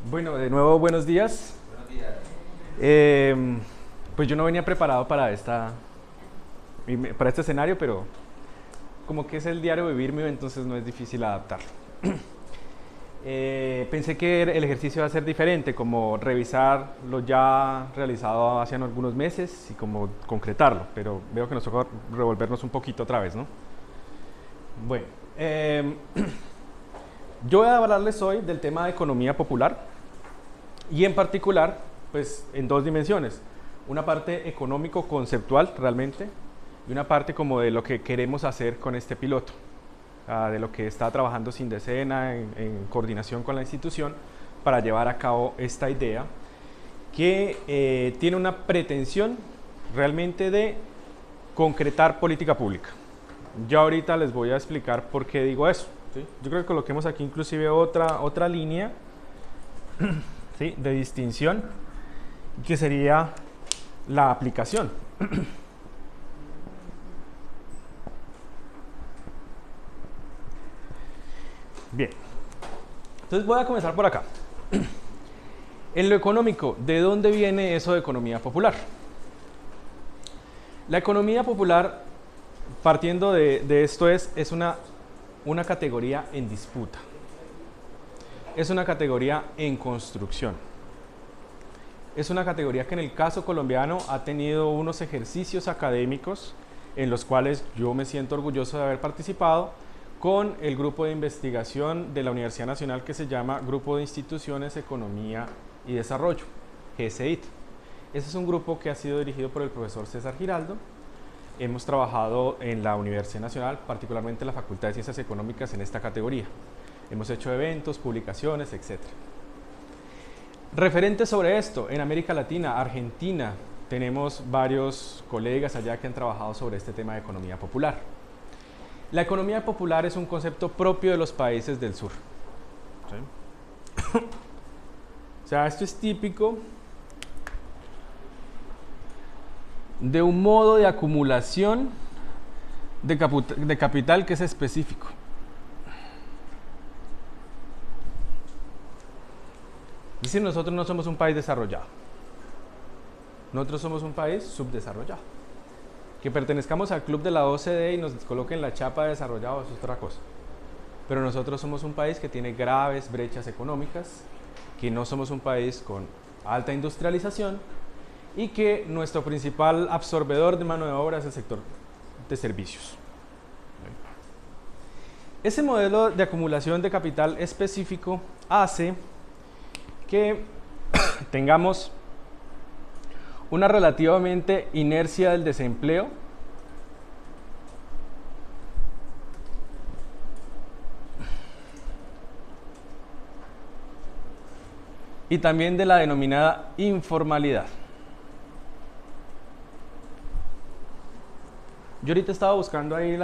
Bueno, de nuevo buenos días. Buenos días. Pues yo no venía preparado para este escenario, pero como que es el diario vivir mío, entonces no es difícil adaptarlo. Pensé que el ejercicio iba a ser diferente, como revisar lo ya realizado hace algunos meses y como concretarlo, pero veo que nos toca revolvernos un poquito otra vez, ¿no? Bueno, yo voy a hablarles hoy del tema de economía popular y en particular, pues en dos dimensiones. Una parte económico-conceptual realmente y una parte como de lo que queremos hacer con este piloto, de lo que está trabajando Sindecena en coordinación con la institución para llevar a cabo esta idea que tiene una pretensión realmente de concretar política pública. Ya ahorita les voy a explicar por qué digo eso, ¿sí? Yo creo que coloquemos aquí inclusive otra línea, ¿sí?, de distinción, que sería la aplicación. Bien, entonces voy a comenzar por acá. En lo económico, ¿de dónde viene eso de economía popular? La economía popular, partiendo de esto, es una categoría en disputa. Es una categoría en construcción. Es una categoría que en el caso colombiano ha tenido unos ejercicios académicos en los cuales yo me siento orgulloso de haber participado con el grupo de investigación de la Universidad Nacional que se llama Grupo de Instituciones, Economía y Desarrollo, GESEIT. Ese es un grupo que ha sido dirigido por el profesor César Giraldo. Hemos trabajado en la Universidad Nacional, particularmente en la Facultad de Ciencias Económicas, en esta categoría. Hemos hecho eventos, publicaciones, etc. Referente sobre esto, en América Latina, Argentina, tenemos varios colegas allá que han trabajado sobre este tema de economía popular. La economía popular es un concepto propio de los países del sur. ¿Sí? O sea, esto es típico de un modo de acumulación de capital que es específico. Es decir, nosotros no somos un país desarrollado. Nosotros somos un país subdesarrollado. Que pertenezcamos al club de la OCDE y nos coloquen la chapa de desarrollado, eso es otra cosa. Pero nosotros somos un país que tiene graves brechas económicas, que no somos un país con alta industrialización y que nuestro principal absorbedor de mano de obra es el sector de servicios. Ese modelo de acumulación de capital específico hace que tengamos una relativamente inercia del desempleo y también de la denominada informalidad. Yo ahorita estaba buscando ahí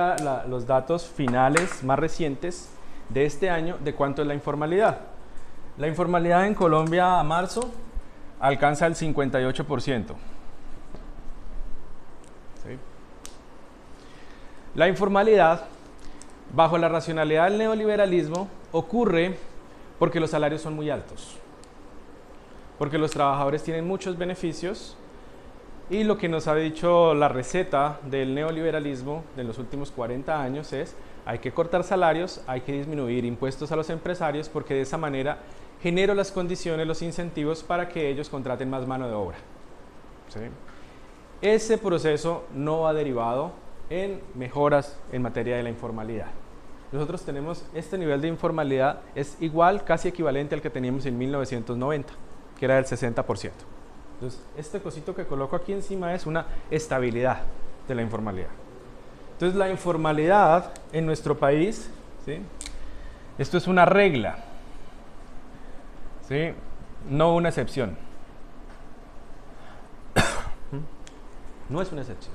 los datos finales más recientes de este año de cuánto es la informalidad. La informalidad en Colombia a marzo alcanza el 58%. ¿Sí? La informalidad, bajo la racionalidad del neoliberalismo, ocurre porque los salarios son muy altos, porque los trabajadores tienen muchos beneficios y lo que nos ha dicho la receta del neoliberalismo de los últimos 40 años es: hay que cortar salarios, hay que disminuir impuestos a los empresarios porque de esa manera genero las condiciones, los incentivos para que ellos contraten más mano de obra. ¿Sí? Ese proceso no ha derivado en mejoras en materia de la informalidad. Nosotros tenemos este nivel de informalidad, es igual, casi equivalente al que teníamos en 1990, que era del 60%. Entonces, este cosito que coloco aquí encima es una estabilidad de la informalidad. Entonces, la informalidad en nuestro país, ¿sí?, esto es una regla, ¿sí?, no una excepción. No es una excepción.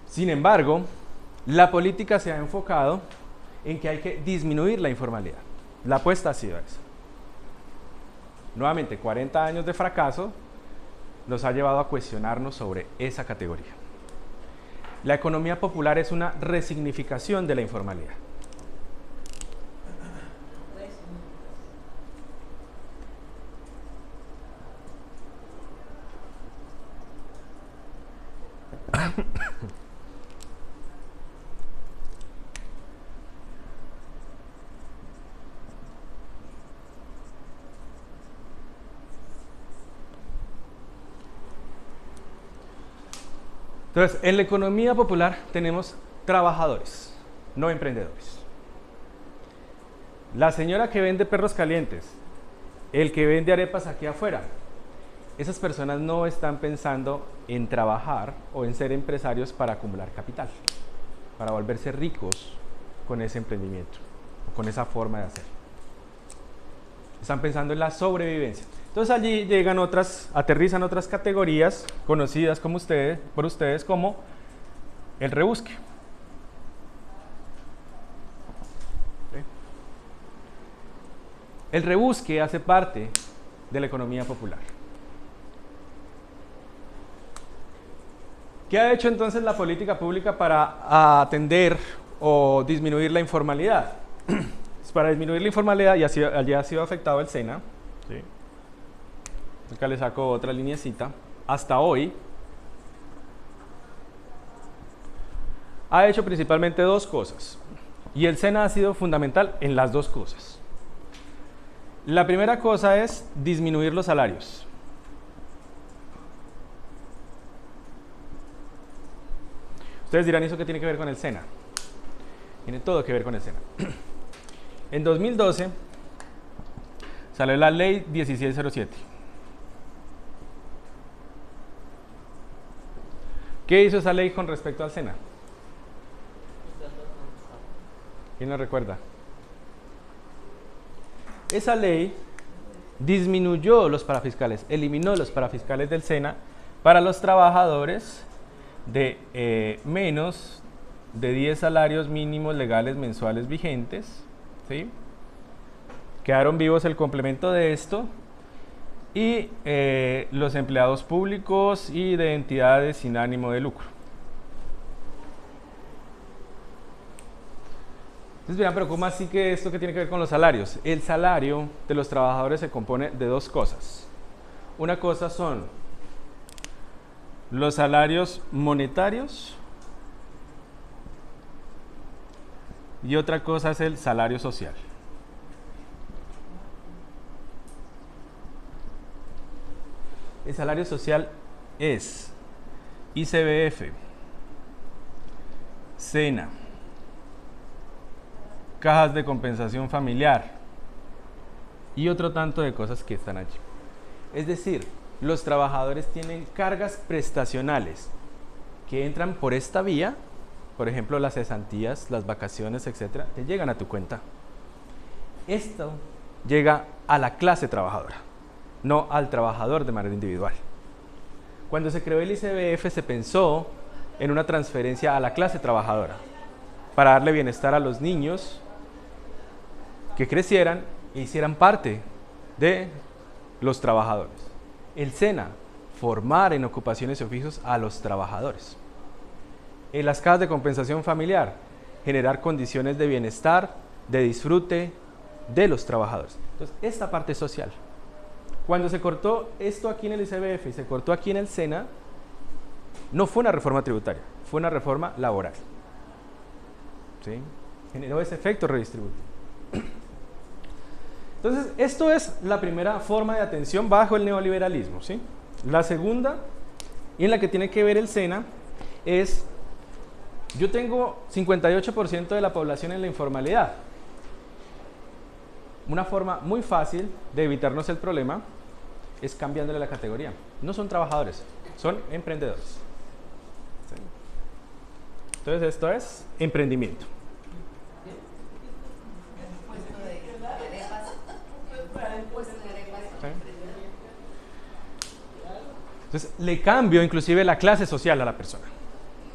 Sin embargo, la política se ha enfocado en que hay que disminuir la informalidad. La apuesta ha sido esa. Nuevamente, 40 años de fracaso nos ha llevado a cuestionarnos sobre esa categoría. La economía popular es una resignificación de la informalidad. Entonces, en la economía popular tenemos trabajadores, no emprendedores. La señora que vende perros calientes, el que vende arepas aquí afuera, esas personas no están pensando en trabajar o en ser empresarios para acumular capital, para volverse ricos con ese emprendimiento, con esa forma de hacer. Están pensando en la sobrevivencia. Entonces allí llegan aterrizan otras categorías conocidas como por ustedes como el rebusque. ¿Sí? El rebusque hace parte de la economía popular. ¿Qué ha hecho entonces la política pública para atender o disminuir la informalidad? Para disminuir la informalidad, allí ha sido afectado el SENA. ¿Sí? Acá le saco otra lineecita. Hasta hoy ha hecho principalmente dos cosas. Y el SENA ha sido fundamental en las dos cosas. La primera cosa es disminuir los salarios. Ustedes dirán, ¿eso qué tiene que ver con el SENA? Tiene todo que ver con el SENA. En 2012 salió la ley 1707. ¿Qué hizo esa ley con respecto al SENA? ¿Quién lo recuerda? Esa ley disminuyó los parafiscales, eliminó los parafiscales del SENA para los trabajadores de menos de 10 salarios mínimos legales mensuales vigentes. ¿Sí? Quedaron vivos el complemento de esto y los empleados públicos y de entidades sin ánimo de lucro. Entonces dirán, pero ¿cómo así que esto que tiene que ver con los salarios? El salario de los trabajadores se compone de dos cosas. Una cosa son los salarios monetarios y otra cosa es el salario social. El salario social es ICBF, SENA, cajas de compensación familiar y otro tanto de cosas que están allí. Es decir, los trabajadores tienen cargas prestacionales que entran por esta vía, por ejemplo las cesantías, las vacaciones, etcétera, te llegan a tu cuenta. Esto llega a la clase trabajadora, no al trabajador de manera individual. Cuando se creó el ICBF se pensó en una transferencia a la clase trabajadora para darle bienestar a los niños que crecieran e hicieran parte de los trabajadores. El SENA, formar en ocupaciones y oficios a los trabajadores. En las cajas de compensación familiar, generar condiciones de bienestar, de disfrute de los trabajadores. Entonces, esta parte social. Cuando se cortó esto aquí en el ICBF y se cortó aquí en el SENA, no fue una reforma tributaria, fue una reforma laboral. ¿Sí? Generó ese efecto redistributivo. Entonces, esto es la primera forma de atención bajo el neoliberalismo, ¿sí? La segunda, y en la que tiene que ver el SENA, es, yo tengo 58% de la población en la informalidad. Una forma muy fácil de evitarnos el problema es cambiándole la categoría. No son trabajadores, son emprendedores. ¿Sí? Entonces, esto es emprendimiento. Entonces, le cambio inclusive la clase social a la persona.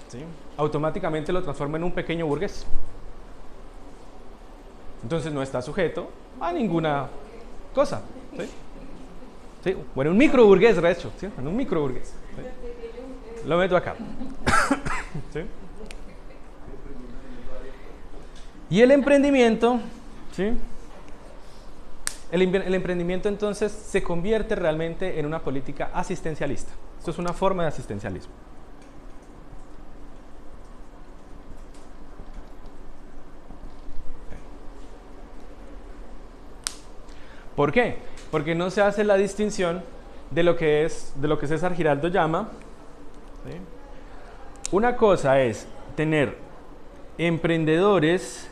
¿Sí? Automáticamente lo transformo en un pequeño burgués. Entonces no está sujeto a ninguna cosa. ¿Sí? ¿Sí? Bueno, un micro burgués, de hecho. ¿Sí? En un micro burgués. ¿Sí? Lo meto acá. ¿Sí? Y el emprendimiento, ¿sí? El emprendimiento entonces se convierte realmente en una política asistencialista. Esto es una forma de asistencialismo. ¿Por qué? Porque no se hace la distinción de lo que César Giraldo llama, ¿sí? Una cosa es tener emprendedores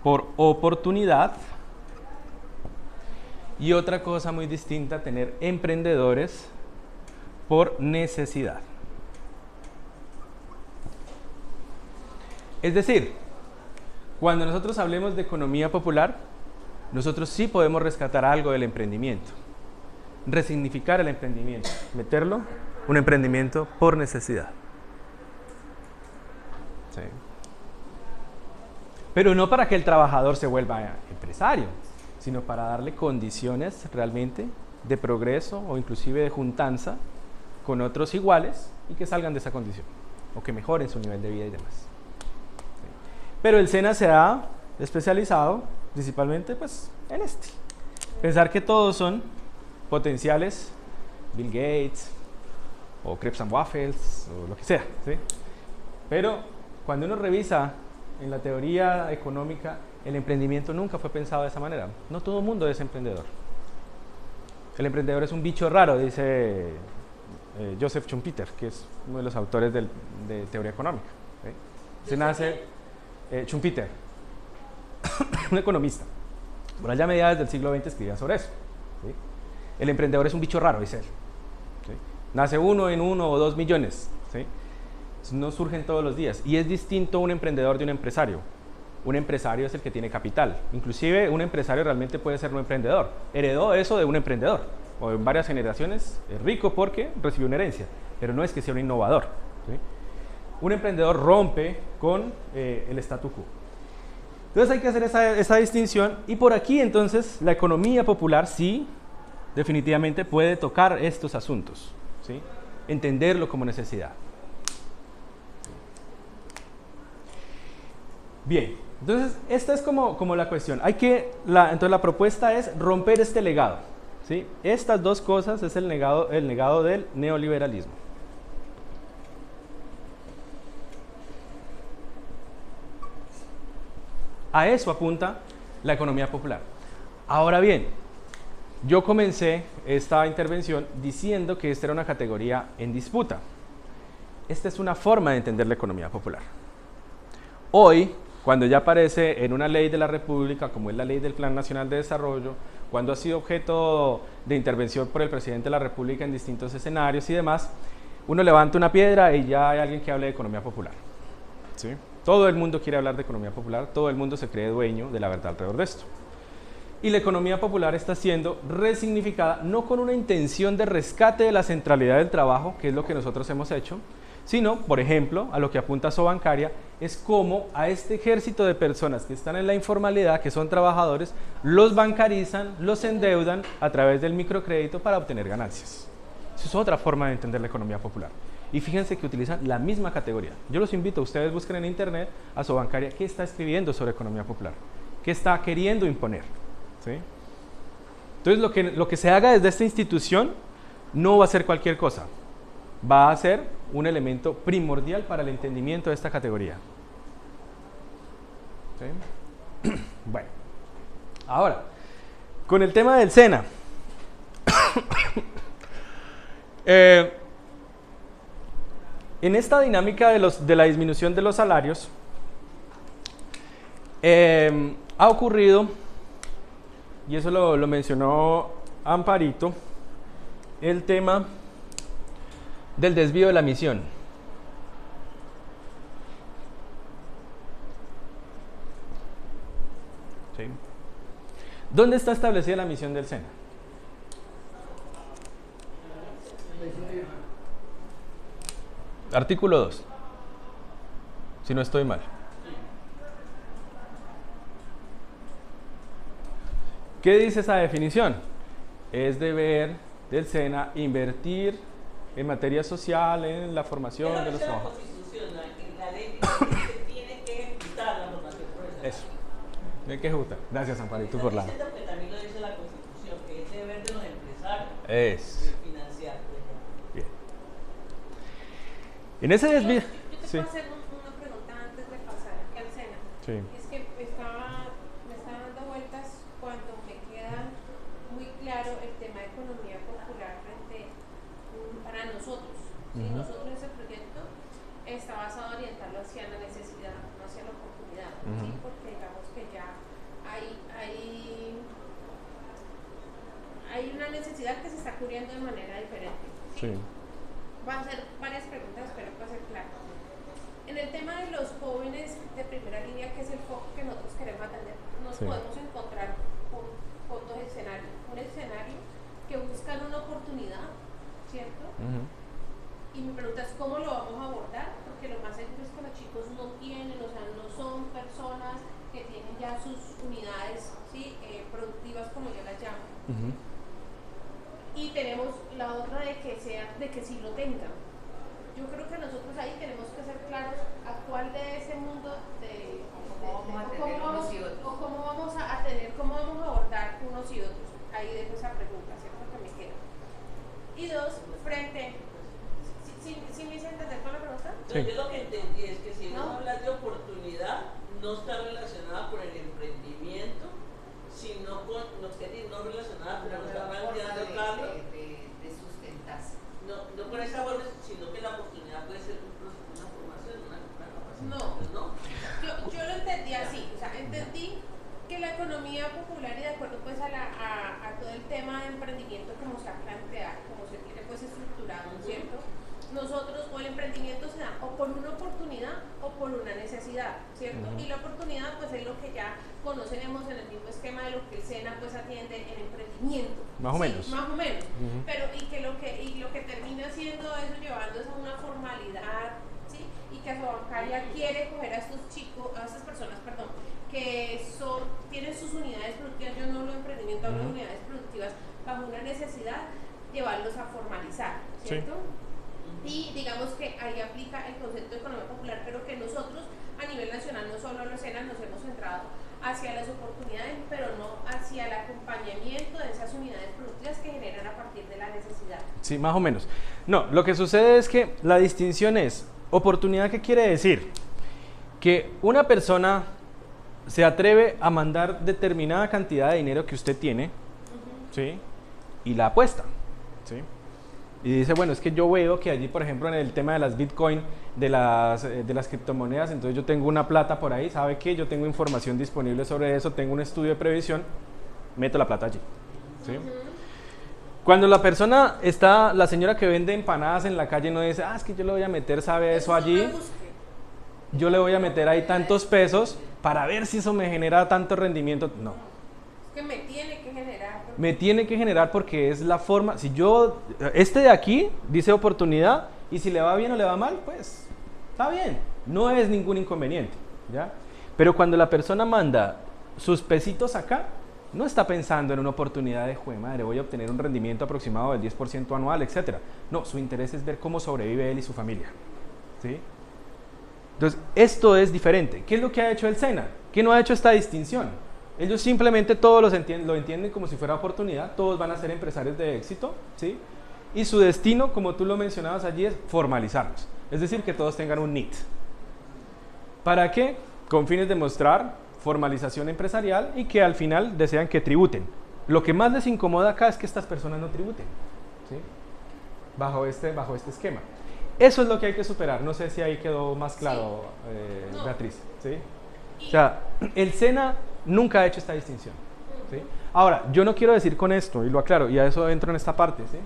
por oportunidad y otra cosa muy distinta, tener emprendedores por necesidad. Es decir, cuando nosotros hablemos de economía popular, nosotros sí podemos rescatar algo del emprendimiento, resignificar el emprendimiento, meterlo, un emprendimiento por necesidad. Sí. Pero no para que el trabajador se vuelva empresario, sino para darle condiciones realmente de progreso o inclusive de juntanza con otros iguales y que salgan de esa condición o que mejoren su nivel de vida y demás. Sí. Pero el SENA se ha especializado principalmente pues, en este. Pensar que todos son potenciales Bill Gates o Crepes and Waffles o lo que sea, ¿sí? Pero cuando uno revisa en la teoría económica, el emprendimiento nunca fue pensado de esa manera. No todo el mundo es emprendedor. El emprendedor es un bicho raro, dice Joseph Schumpeter, que es uno de los autores de teoría económica. ¿Sí? Se nace Schumpeter, un economista. Por allá a mediados del siglo XX escribía sobre eso. ¿Sí? El emprendedor es un bicho raro, dice él. ¿Sí? Nace uno en 1 o 2 millones. ¿Sí? No surgen todos los días. Y es distinto un emprendedor de un empresario. Un empresario es el que tiene capital. Inclusive un empresario realmente puede ser un emprendedor. Heredó eso de un emprendedor. O en varias generaciones es rico porque recibió una herencia. Pero no es que sea un innovador. ¿Sí? Un emprendedor rompe con el statu quo. Entonces hay que hacer esa distinción. Y por aquí entonces la economía popular sí, definitivamente puede tocar estos asuntos. ¿Sí? Entenderlo como necesidad. Bien, entonces esta es como la cuestión. Entonces la propuesta es romper este legado. ¿Sí? Estas dos cosas es el legado del neoliberalismo. A eso apunta la economía popular. Ahora bien, yo comencé esta intervención diciendo que esta era una categoría en disputa. Esta es una forma de entender la economía popular. Hoy, cuando ya aparece en una ley de la República, como es la Ley del Plan Nacional de Desarrollo, cuando ha sido objeto de intervención por el presidente de la República en distintos escenarios y demás, uno levanta una piedra y ya hay alguien que hable de economía popular. ¿Sí? Todo el mundo quiere hablar de economía popular, todo el mundo se cree dueño de la verdad alrededor de esto. Y la economía popular está siendo resignificada no con una intención de rescate de la centralidad del trabajo, que es lo que nosotros hemos hecho, sino, por ejemplo, a lo que apunta Sobancaria, es como a este ejército de personas que están en la informalidad, que son trabajadores, los bancarizan, los endeudan a través del microcrédito para obtener ganancias. Esa es otra forma de entender la economía popular. Y fíjense que utilizan la misma categoría. Yo los invito, ustedes busquen en internet a Sobancaria qué está escribiendo sobre economía popular, qué está queriendo imponer. ¿Sí? Entonces lo que se haga desde esta institución no va a ser cualquier cosa, va a ser un elemento primordial para el entendimiento de esta categoría. ¿Sí? Bueno, ahora, con el tema del SENA. En esta dinámica de la disminución de los salarios, ha ocurrido, y eso lo mencionó Amparito, el tema del desvío de la misión. ¿Sí? ¿Dónde está establecida la misión del SENA? Artículo 2, si no estoy mal. ¿Qué dice esa definición? Es deber del SENA invertir en materia social, en la formación de los trabajadores. La ley tiene que ejecutar la normativa profesional. Eso, hay que ejecutar. Gracias, Amparito, por la... Que también lo dice la Constitución, que es deber de los empresarios financiar, por ejemplo. Bien. En ese desvío... Yo te puedo hacer una pregunta antes de pasar aquí al SENA. Sí. Es que me estaba dando vueltas cuando me ¿sí? Nosotros ese proyecto está basado en orientarlo hacia la necesidad, no hacia la oportunidad, ¿sí? Porque digamos que ya hay una necesidad que se está cubriendo de manera diferente. ¿Sí? Van a hacer varias preguntas, espero que ser claro. En el tema de los jóvenes de primera línea, que es el foco que nosotros queremos atender, nos podemos encontrar con dos escenarios. Un escenario que buscan una oportunidad, ¿cierto? Y mi pregunta es cómo lo vamos a abordar, porque lo más seguro es que los chicos no tienen, o sea, no son personas que tienen ya sus unidades, ¿sí? Productivas, como yo las llamo. Y tenemos la otra de que sí lo tengan. Yo creo que nosotros ahí tenemos que ser claros a cuál de ese mundo cómo vamos a abordar unos y otros. Ahí dejo esa pregunta, ¿cierto? Que me queda. Y dos, frente. ¿Sí me hice entender con la pregunta? Sí. Yo lo que entendí es que si no hablas de oportunidad, no está relacionada con el emprendimiento, sino con, no relacionada, pero no está planteando Carlos. De sustentarse. No con esa forma, sino que la oportunidad puede ser una formación, una capacidad. No. Yo lo entendí así, o sea, entendí que la economía popular, y de acuerdo pues a todo el tema de emprendimiento como se ha planteado, como se tiene pues estructurado, ¿cierto? Nosotros, o el emprendimiento se da o por una oportunidad o por una necesidad, ¿cierto? Y la oportunidad pues es lo que ya conocemos en el mismo esquema de lo que el SENA pues atiende en emprendimiento. Más o menos. Más o menos. Pero y lo que termina siendo eso, llevándose a una formalidad, ¿sí? Y que su bancaria quiere coger a estos chicos, a estas personas, perdón, que tienen sus unidades productivas, yo no hablo de emprendimiento, hablo de unidades productivas bajo una necesidad, llevarlos a formalizar, ¿cierto? Y digamos que ahí aplica el concepto de economía popular, pero que nosotros a nivel nacional, no solo los SENA, nos hemos centrado hacia las oportunidades, pero no hacia el acompañamiento de esas unidades productivas que generan a partir de la necesidad. Sí, más o menos. No, lo que sucede es que la distinción es oportunidad. ¿Qué quiere decir? Que una persona se atreve a mandar determinada cantidad de dinero que usted tiene, ¿sí? Y la apuesta, ¿sí? Y dice, bueno, es que yo veo que allí, por ejemplo, en el tema de las Bitcoin, de las criptomonedas, entonces yo tengo una plata por ahí, ¿sabe qué? Yo tengo información disponible sobre eso, tengo un estudio de previsión, meto la plata allí, ¿sí? Cuando la persona está, la señora que vende empanadas en la calle no dice, es que yo le voy a meter, ¿sabe eso allí? Yo le voy a meter ahí tantos pesos para ver si eso me genera tanto rendimiento. No. Es que me tiene que generar. Me tiene que generar porque es la forma. Si yo, este de aquí dice oportunidad y si le va bien o le va mal, pues está bien. No es ningún inconveniente, ¿ya? Pero cuando la persona manda sus pesitos acá, no está pensando en una oportunidad de, jue madre, voy a obtener un rendimiento aproximado del 10% anual, etc. No, su interés es ver cómo sobrevive él y su familia, ¿sí? Entonces, esto es diferente. ¿Qué es lo que ha hecho el SENA? ¿Qué no ha hecho esta distinción? Ellos simplemente todos lo entienden como si fuera oportunidad, todos van a ser empresarios de éxito, ¿sí? Y su destino, como tú lo mencionabas allí, es formalizarlos. Es decir, que todos tengan un NIT. ¿Para qué? Con fines de mostrar formalización empresarial y que al final desean que tributen. Lo que más les incomoda acá es que estas personas no tributen, ¿sí? Bajo este esquema. Eso es lo que hay que superar. No sé si ahí quedó más claro, sí. No. Beatriz, ¿sí? O sea, el SENA nunca ha hecho esta distinción, ¿sí? Ahora, yo no quiero decir con esto, y lo aclaro, y a eso entro en esta parte, ¿sí?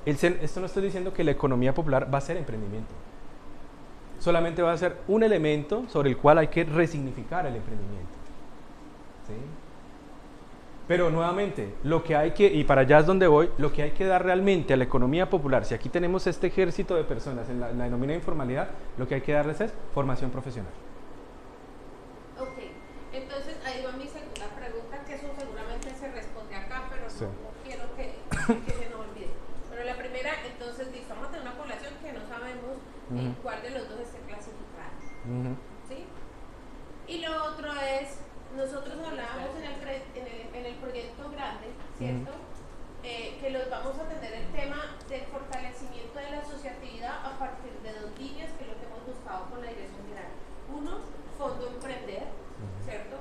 Esto no estoy diciendo que la economía popular va a ser emprendimiento. Solamente va a ser un elemento sobre el cual hay que resignificar el emprendimiento, ¿sí? Pero nuevamente, lo que hay que, y para allá es donde voy, lo que hay que dar realmente a la economía popular, si aquí tenemos este ejército de personas en la denominada informalidad, lo que hay que darles es formación profesional. Ok, entonces ahí va mi segunda pregunta, que eso seguramente se responde acá, pero sí. No quiero que se nos olvide. Pero la primera, entonces, estamos ante una población que no sabemos cuál de los dos esté clasificado, ¿sí? Y lo otro es, nosotros hablábamos en el proyecto grande, ¿cierto? Que los vamos a atender el tema del fortalecimiento de la asociatividad a partir de dos líneas, que es lo que hemos buscado con la dirección general. Uno, Fondo Emprender, ¿cierto?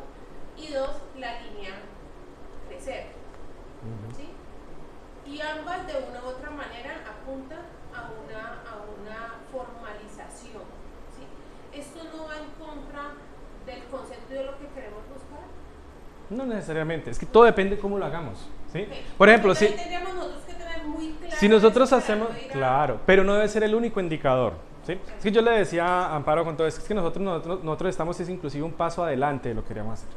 Y dos, la línea Crecer, ¿sí? Y Y ambas de una u otra manera apuntan a una formalización, ¿sí? Esto no va en contra del concepto de lo que queremos buscar. No necesariamente, es que todo depende de cómo lo hagamos, ¿sí? Okay. Por ejemplo, si tendríamos nosotros que tener muy claro si nosotros eso hacemos, para no ir a- claro, pero no debe ser el único indicador, ¿sí? Es que yo le decía a Amparo con todo esto, es que nosotros estamos es inclusive un paso adelante de lo que queríamos hacer,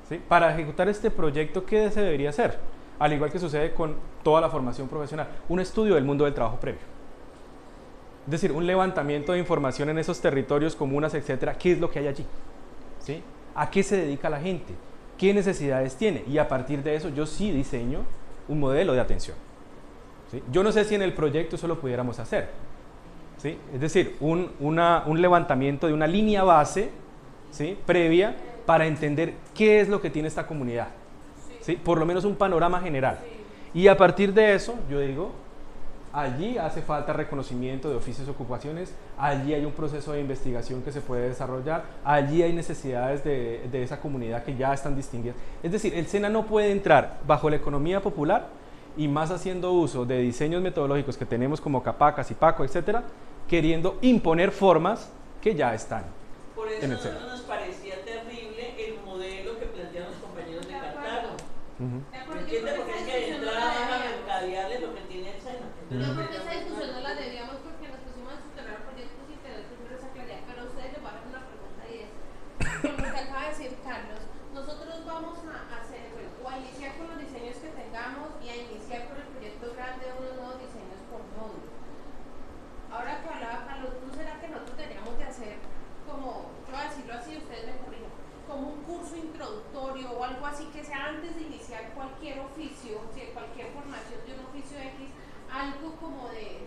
¿sí? Para ejecutar este proyecto, ¿qué se debería hacer? Al igual que sucede con toda la formación profesional, un estudio del mundo del trabajo previo. Es decir, un levantamiento de información en esos territorios, comunas, etcétera, ¿qué es lo que hay allí? ¿Sí? ¿A qué se dedica la gente? ¿Qué necesidades tiene? Y a partir de eso yo sí diseño un modelo de atención, ¿sí? Yo no sé si en el proyecto eso lo pudiéramos hacer, ¿sí? Es decir, un levantamiento de una línea base, ¿sí? Previa para entender qué es lo que tiene esta comunidad, ¿sí? Por lo menos un panorama general. Y a partir de eso yo digo, allí hace falta reconocimiento de oficios y ocupaciones, allí hay un proceso de investigación que se puede desarrollar, allí hay necesidades de esa comunidad que ya están distinguidas. Es decir, el SENA no puede entrar bajo la economía popular y más haciendo uso de diseños metodológicos que tenemos como CAPACA, CIPACO, etcétera, queriendo imponer formas que ya están Por eso en el SENA. nos parecía terrible el modelo que plantean los compañeros de Cartago. De acuerdo, yo ¿Entiendes? creo Porque que es esa que de discusión no la entrada van a debíamos. mercadearle lo que tiene el SENA. Yo creo que esa discusión no la debíamos porque nos pusimos a estructurar proyectos y tener primero esa claridad. Pero a ustedes les voy a hacer una pregunta y es, con lo que acaba de decir Carlos, nosotros vamos a hacer, bueno, o a iniciar con los diseños que tengamos y a iniciar con el proyecto grande unos nuevos diseños por módulo. Ahora que hablaba Carlos, ¿no será que nosotros deberíamos de hacer como, yo voy a decirlo así, ustedes me corrijan, como un curso introductorio o algo así que sea antes de iniciar cualquier oficio, o sea, cualquier formación de un oficio X, algo como de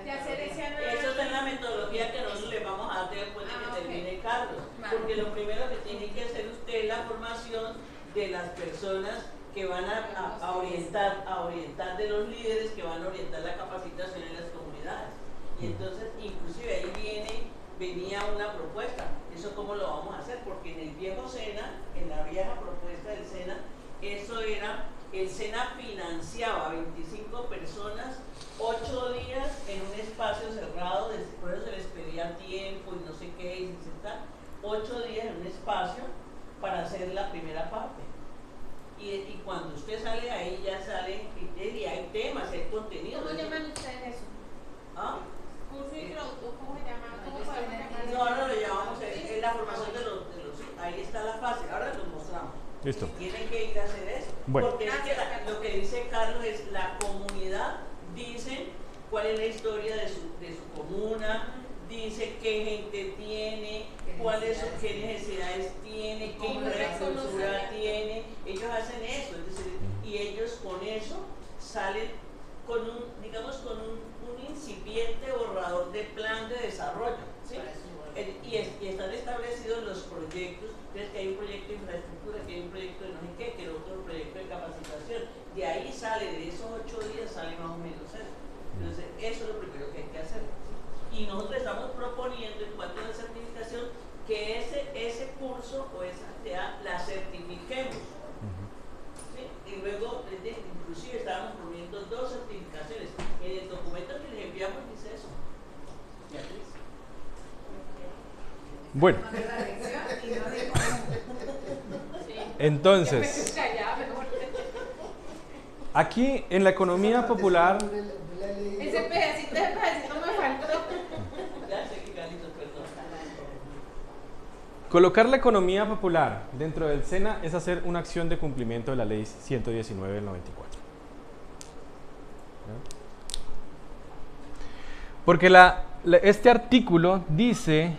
hacer ese análisis? Eso está en la metodología que nosotros le vamos a dar después de que ok. termine Carlos. Vale. Porque lo primero que tiene que hacer usted es la formación de las personas que van a orientar de los líderes que van a orientar la capacitación en las comunidades. Y entonces, inclusive ahí venía una propuesta. ¿Eso cómo lo vamos a hacer? Porque en el viejo SENA, en la vieja propuesta del SENA, eso era, el SENA financiaba 25 personas, 8 días en un espacio cerrado, por eso se les pedía tiempo y no sé qué, y tal, 8 días en un espacio para hacer la primera parte. Y cuando usted sale de ahí ya sale, y hay temas, hay contenido. ¿Cómo llaman ustedes eso? ¿Ah? ¿Curso introductorio? ¿Cómo se llama? ¿Cómo podemos llamar? No, ahora lo llamamos, es la formación de los, ahí está la fase, ahora lo mostramos. Listo. Tienen que ir a hacer eso. Bueno. Porque es que lo que dice Carlos es la comunidad dice cuál es la historia de su comuna, dice qué gente tiene, qué necesidades tiene, qué infraestructura tiene. Ellos hacen eso, es decir, y ellos con eso salen con un incipiente borrador de plan de desarrollo, ¿sí? Y están establecidos los proyectos. Entonces, que hay un proyecto de infraestructura, que hay un proyecto de no sé qué, que el otro proyecto de capacitación. De ahí sale, de esos 8 días sale más o menos eso. Entonces, eso es lo primero que hay que hacer. Y nosotros estamos proponiendo, en cuanto a la certificación, que ese curso o esa actividad la certifiquemos. ¿Sí? Y luego, inclusive estábamos proponiendo 2 certificaciones. En el documento que les enviamos dice eso. Beatriz. Bueno, entonces, aquí en la economía popular, Ese pedacito me faltó. Ya sé que Carlitos, perdón. colocar la economía popular dentro del SENA es hacer una acción de cumplimiento de la ley 119 del 94. Porque este artículo dice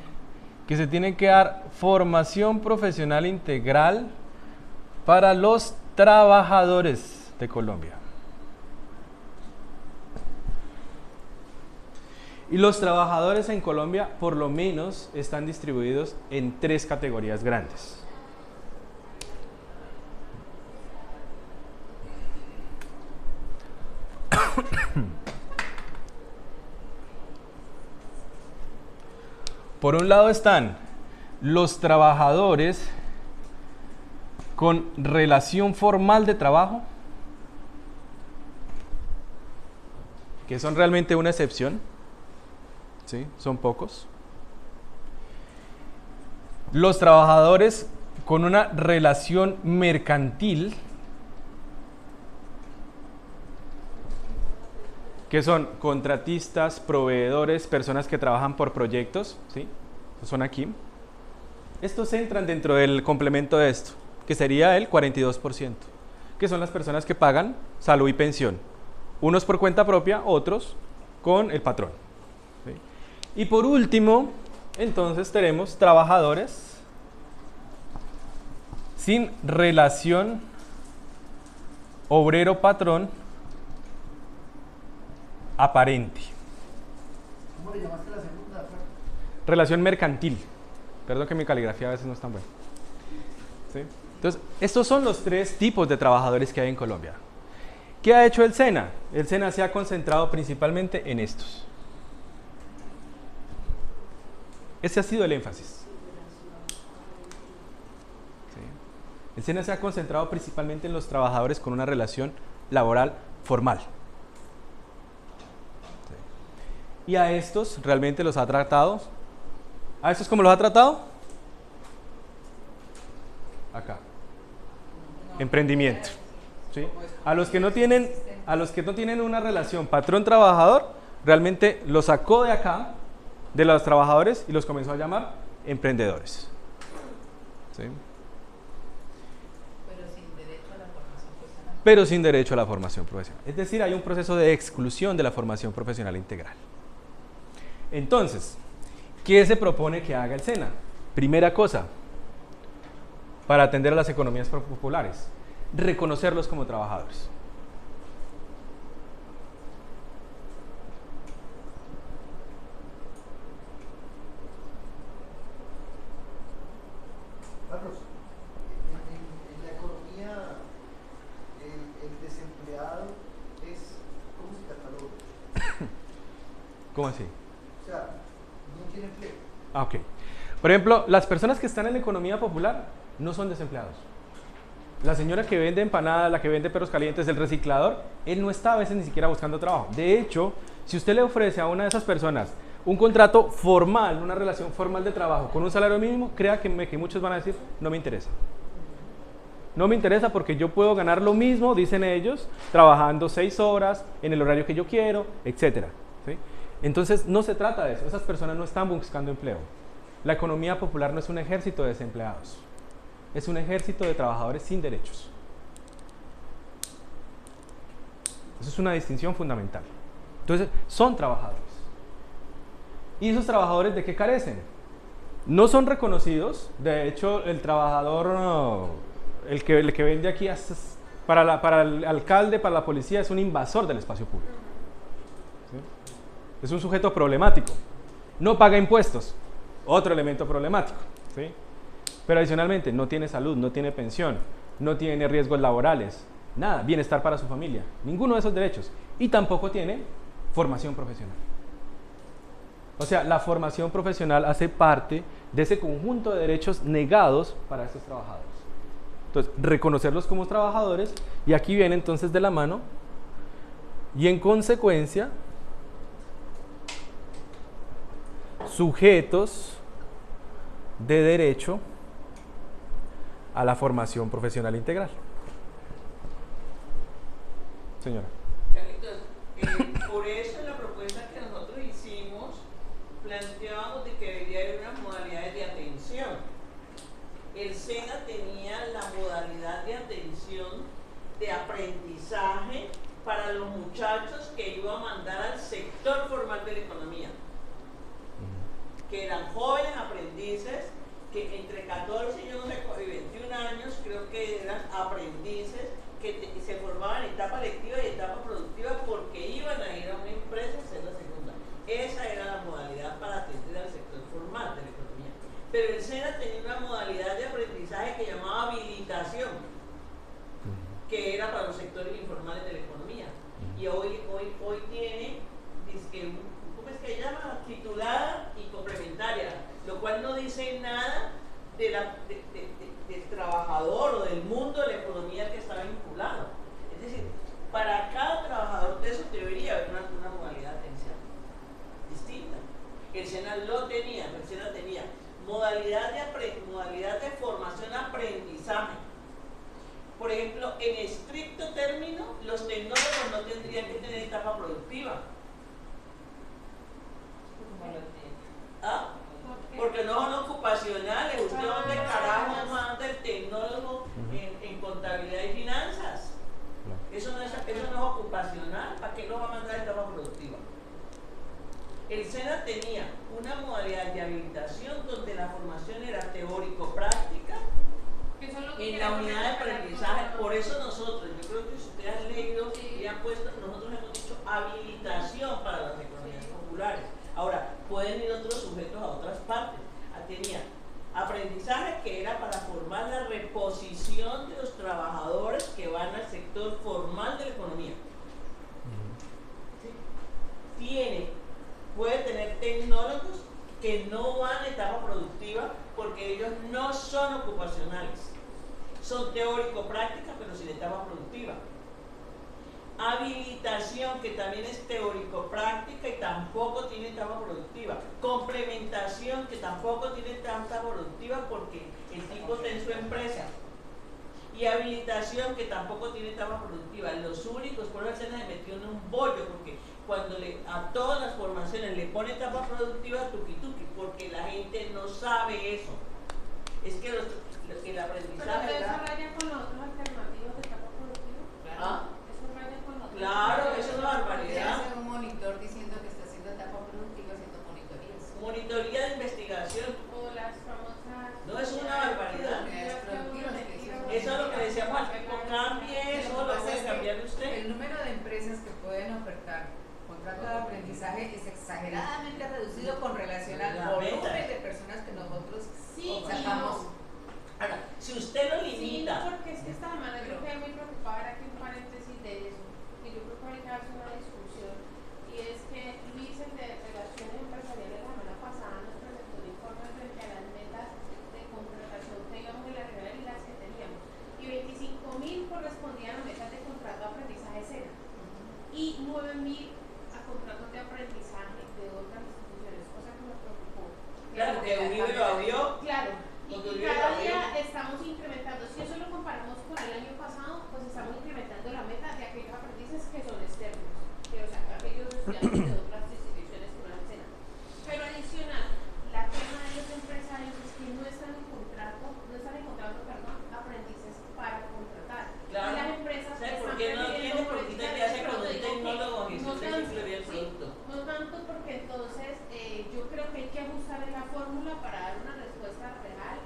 que se tiene que dar formación profesional integral para los trabajadores de Colombia. Y los trabajadores en Colombia, por lo menos, están distribuidos en 3 categorías grandes. Por un lado están los trabajadores con relación formal de trabajo, que son realmente una excepción, ¿sí? Son pocos. Los trabajadores con una relación mercantil, que son contratistas, proveedores, personas que trabajan por proyectos, ¿sí? Son aquí. Estos entran dentro del complemento de esto, que sería el 42%, que son las personas que pagan salud y pensión. Unos por cuenta propia, otros con el patrón, ¿sí? Y por último, entonces tenemos trabajadores sin relación obrero-patrón aparente. ¿Cómo le llamaste la segunda? Relación mercantil. Perdón que mi caligrafía a veces no es tan buena. ¿Sí? Entonces, estos son los tres tipos de trabajadores que hay en Colombia. ¿Qué ha hecho el SENA? El SENA se ha concentrado principalmente en estos. Ese ha sido el énfasis. ¿Sí? El SENA se ha concentrado principalmente en los trabajadores con una relación laboral formal. ¿Sí? Y a estos realmente los ha tratado. ¿A estos cómo los ha tratado? Acá. Emprendimiento. ¿Sí? A los que no tienen una relación patrón-trabajador, realmente los sacó de acá, de los trabajadores, y los comenzó a llamar emprendedores. ¿Sí? Pero sin derecho a la formación profesional. Pero sin derecho a la formación profesional. Es decir, hay un proceso de exclusión de la formación profesional integral. Entonces, ¿qué se propone que haga el SENA? Primera cosa, para atender a las economías populares, reconocerlos como trabajadores. Carlos, en la economía el desempleado es, ¿cómo se cataloga? ¿Cómo así? O sea, no tiene empleo. Ah, ok. Por ejemplo, las personas que están en la economía popular no son desempleados. La señora que vende empanadas, la que vende perros calientes, el reciclador, él no está a veces ni siquiera buscando trabajo. De hecho, si usted le ofrece a una de esas personas un contrato formal, una relación formal de trabajo con un salario mínimo, crea que muchos van a decir, no me interesa. No me interesa porque yo puedo ganar lo mismo, dicen ellos, trabajando 6 horas, en el horario que yo quiero, etc. ¿Sí? Entonces, no se trata de eso. Esas personas no están buscando empleo. La economía popular no es un ejército de desempleados. Es un ejército de trabajadores sin derechos. Eso es una distinción fundamental. Entonces, son trabajadores. ¿Y esos trabajadores de qué carecen? No son reconocidos. De hecho, el trabajador, el que vende aquí, para el alcalde, para la policía, es un invasor del espacio público. ¿Sí? Es un sujeto problemático. No paga impuestos. Otro elemento problemático. ¿Sí? Pero adicionalmente no tiene salud, no tiene pensión, no tiene riesgos laborales, nada, bienestar para su familia, ninguno de esos derechos. Y tampoco tiene formación profesional. O sea, la formación profesional hace parte de ese conjunto de derechos negados para estos trabajadores. Entonces, reconocerlos como trabajadores, y aquí viene entonces de la mano, y en consecuencia, sujetos de derecho a la formación profesional integral. Señora. Carlitos, por eso en la propuesta que nosotros hicimos, planteábamos de que debería haber unas modalidades de atención. El SENA tenía la modalidad de atención de aprendizaje para los muchachos que iba a mandar al sector formal de la economía, que eran jóvenes aprendices que entre 14 y 21 años creo que eran aprendices que se formaban en etapa lectiva y etapa productiva porque iban a ir a una empresa a hacer la segunda. Esa era la modalidad para atender al sector formal de la economía. Pero el SENA tenía una modalidad de aprendizaje que llamaba habilitación, que era para los sectores informales de la economía. Y hoy tiene, ¿cómo es que se llama? Titulada y complementaria, lo cual no dice nada del trabajador o del mundo de la economía que está vinculado. Es decir, para cada trabajador de eso debería haber una modalidad modalidad de formación-aprendizaje. Por ejemplo, en estricto término, los tecnólogos no tendrían que tener etapa productiva. ¿Ah? Porque no son ocupacionales. ¿Usted dónde carajo manda el tecnólogo en contabilidad y finanzas? Eso no es ocupacional. ¿Para qué lo va a mandar a etapa productiva? El SENA tenía una modalidad de habilitación donde la formación era teórico-práctica en la unidad de aprendizaje. Por eso nosotros, yo creo que si ustedes han leído y han puesto, nosotros hemos dicho habilitación para las economías populares. Ahora, pueden ir otros sujetos a otras partes. Tenía aprendizaje que era para formar la reposición de los trabajadores que van al sector formal de la economía. ¿Sí? Puede tener tecnólogos que no van a etapa productiva porque ellos no son ocupacionales. Son teórico-prácticas, pero sin etapa productiva. Habilitación, que también es teórico-práctica y tampoco tiene etapa productiva. Complementación, que tampoco tiene etapa productiva porque el tipo está en su empresa. Y habilitación, que tampoco tiene etapa productiva. Los únicos, por eso se metió en un bollo, porque cuando a todas las formaciones le pone etapa productiva, tuki-tuki, porque la gente no sabe eso. Es que el aprendizaje... ¿Pero eso raya con los otros alternativos de etapa productiva? ¿Ah? Claro, eso es una barbaridad. Hace un monitor diciendo que está haciendo etapa productiva, haciendo monitorías. Monitoría de investigación. O las famosas... No, es una barbaridad. Eso es lo que decíamos al tipo, cambie eso, lo puede cambiar usted. El número de empresas que pueden ofertar contrato de aprendizaje es exageradamente reducido con relación al volumen de personas que nosotros sacamos. Ahora, si usted lo limita... Sí, no, porque es que esta semana yo quedé muy preocupada, era aquí un paréntesis de eso, que yo creo que ahorita hace una discusión, y es que Luis, el de Relaciones Empresariales, la semana pasada nos presentó un informe frente a las metas de contratación que íbamos a realizar y las que teníamos, y 25.000 correspondían a metas de contrato de aprendizaje SENA, y 9.000 a contratos de aprendizaje de otras instituciones, cosa que nos preocupó. Claro, que Unive lo abrió. Claro. Y cada día estamos incrementando. Si eso lo comparamos con el año pasado, pues estamos incrementando la meta de aquellos aprendices que son externos, o sea, aquellos estudiantes de otras instituciones que no la SENA. Pero adicional, la queja de los empresarios es que no están encontrando aprendices para contratar. Claro. Y las empresas ¿Sabe por qué no tiene? Porque usted te hace con un tecnólogo y usted influye el producto. No tanto porque entonces yo creo que hay que ajustar la fórmula para dar una respuesta real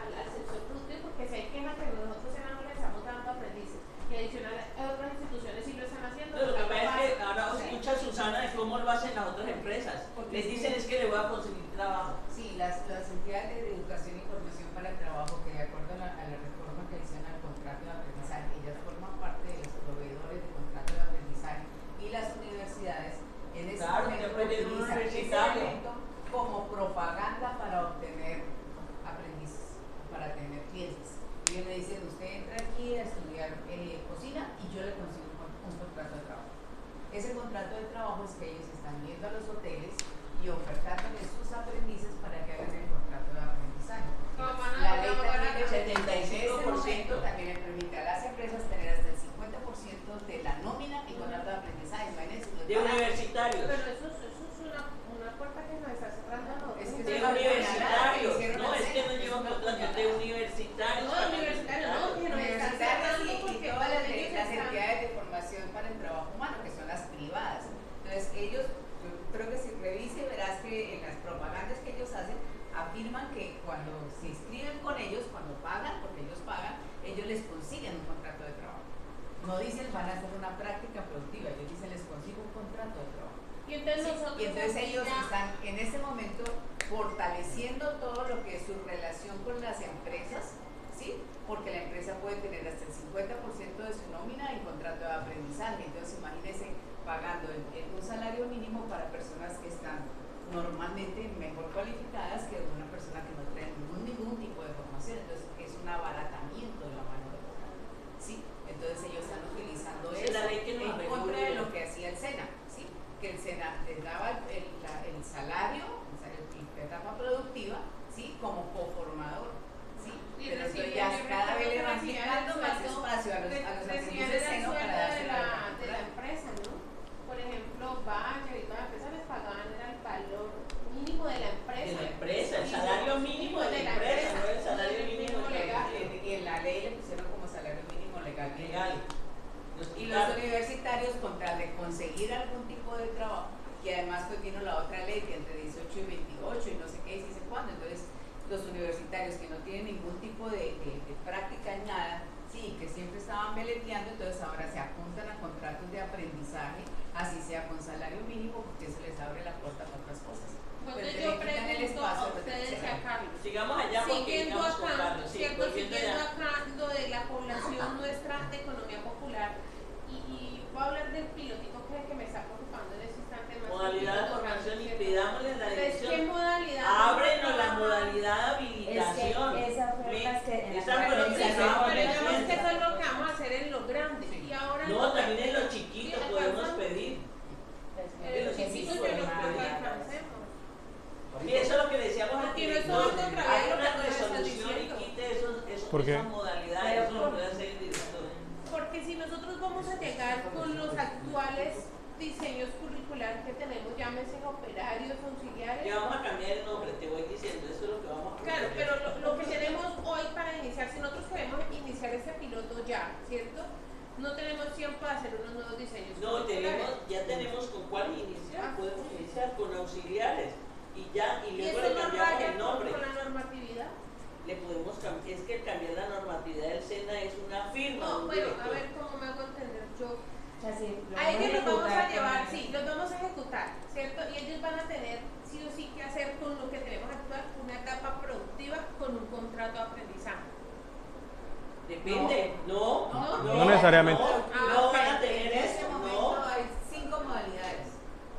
al sector productivo, porque si hay quejas que nosotros no le estamos dando aprendices, que adicional a otras instituciones sí lo están haciendo. Pero lo que pasa es que ahora escucha a Susana de cómo lo hacen las otras empresas. Les dicen es que le voy a conseguir trabajo. Sí, las entidades de educación y formación para el trabajo, que de acuerdo a la reforma que hicieron al contrato de aprendizaje, ellas forman parte de los proveedores de contrato de aprendizaje, y las universidades en ese momento utilizan ese momento como propaganda para obtener aprendices, para tener clientes. Y ellos le dicen, usted entra aquí a estudiar cocina y yo le consigo un contrato de trabajo. Ese contrato de trabajo es que ellos están yendo a los hoteles y ofertándoles sus aprendices para que hagan el contrato de aprendizaje. La ley también en ese momento también le permite a las empresas tener hasta el 50% de la nómina en contrato de aprendizaje. De universitarios. Pero eso es una puerta que nos está cerrando a nosotros. De universitarios. No, es que no llevan contrato de universitarios. No, universitarios no, que nos está cerrando porque todas las entidades de formación para el trabajo humano, que son las privadas. Entonces ellos, yo creo que si revise verás que en las propagandas que ellos hacen afirman que cuando se inscriben con ellos, cuando pagan, porque ellos pagan, ellos les consiguen un contrato de trabajo. No dicen van a hacer una práctica productiva, ellos dicen les consigo un contrato de trabajo. Y entonces, ellos están en ese momento fortaleciendo todo lo que es su relación con las empresas, ¿sí? Porque la empresa puede tener hasta el 50% de su nómina en contrato de aprendizaje. Entonces imagínense pagando un salario mínimo para personas que están normalmente mejor cualificadas que una persona que no tiene ningún tipo de formación. Entonces es un abaratamiento de la mano de obra, ¿sí? Entonces ellos están utilizando eso en contra de lo que hacía el SENA, ¿sí? Que el SENA les daba el salario, o sea, la etapa productiva, ¿sí? Como un tipo de trabajo, que además pues vino la otra ley que entre 18 y 28 y no sé qué y si sé cuándo, entonces los universitarios que no tienen ningún tipo de práctica en nada, sí, que siempre estaban meleteando, entonces ahora se apuntan a contratos de aprendizaje, así sea con salario mínimo, porque eso les abre la puerta para otras cosas. Entonces yo pregunto a ustedes y a Carlos. Sigamos allá porque Siguiendo digamos con acá, Carlos, sí, ¿cierto? volviendo Siguiendo allá. acá lo de la población nuestra de economía popular y voy a hablar del pilotico que me está preocupando en este instante más. Modalidad de formación y pidámosle la Entonces, dirección. ¿qué modalidad? Ábrenos la modalidad de habilitación. Esa fue las que en la Esa fue lo que conferencia estábamos Pero digamos que diciendo. eso es lo que vamos a hacer en lo grande. Y ahora No, también en los chiquitos Sí, podemos alcanza. pedir. en los chiquitos que nos alcancemos. Y eso es lo que decíamos al Porque no es director. todo lo contrario Hay a lo una que tú estás resolución y diciendo. quite ¿Por qué? esas modalidades. Eso lo puede hacer el director. Porque si nosotros vamos a llegar con los actuales diseños curriculares que tenemos, llámese operarios, auxiliares. Ya vamos a cambiar el nombre, te voy diciendo, eso es lo que vamos a Claro, proponer. pero lo que tenemos hoy para iniciar, si nosotros queremos iniciar este piloto ya, ¿cierto? No tenemos tiempo para hacer unos nuevos diseños. No, curriculares. ya tenemos con cuál iniciar, Ah. podemos iniciar con auxiliares y ya, y Y luego eso le no cambiamos raya el nombre. con la normatividad. Le podemos cambiar, es que cambiar la normatividad del SENA es una firma. No, un bueno, director. a ver cómo me hago entender yo. O sea, sí, lo A ellos los vamos a ejecutar llevar, con- sí, los vamos a ejecutar, ¿cierto? Y ellos van a tener sí o sí que hacer con lo que tenemos actual una etapa productiva con un contrato de aprendizaje. Depende, no, No necesariamente. No van a tener En este eso, momento no. hay 5 modalidades.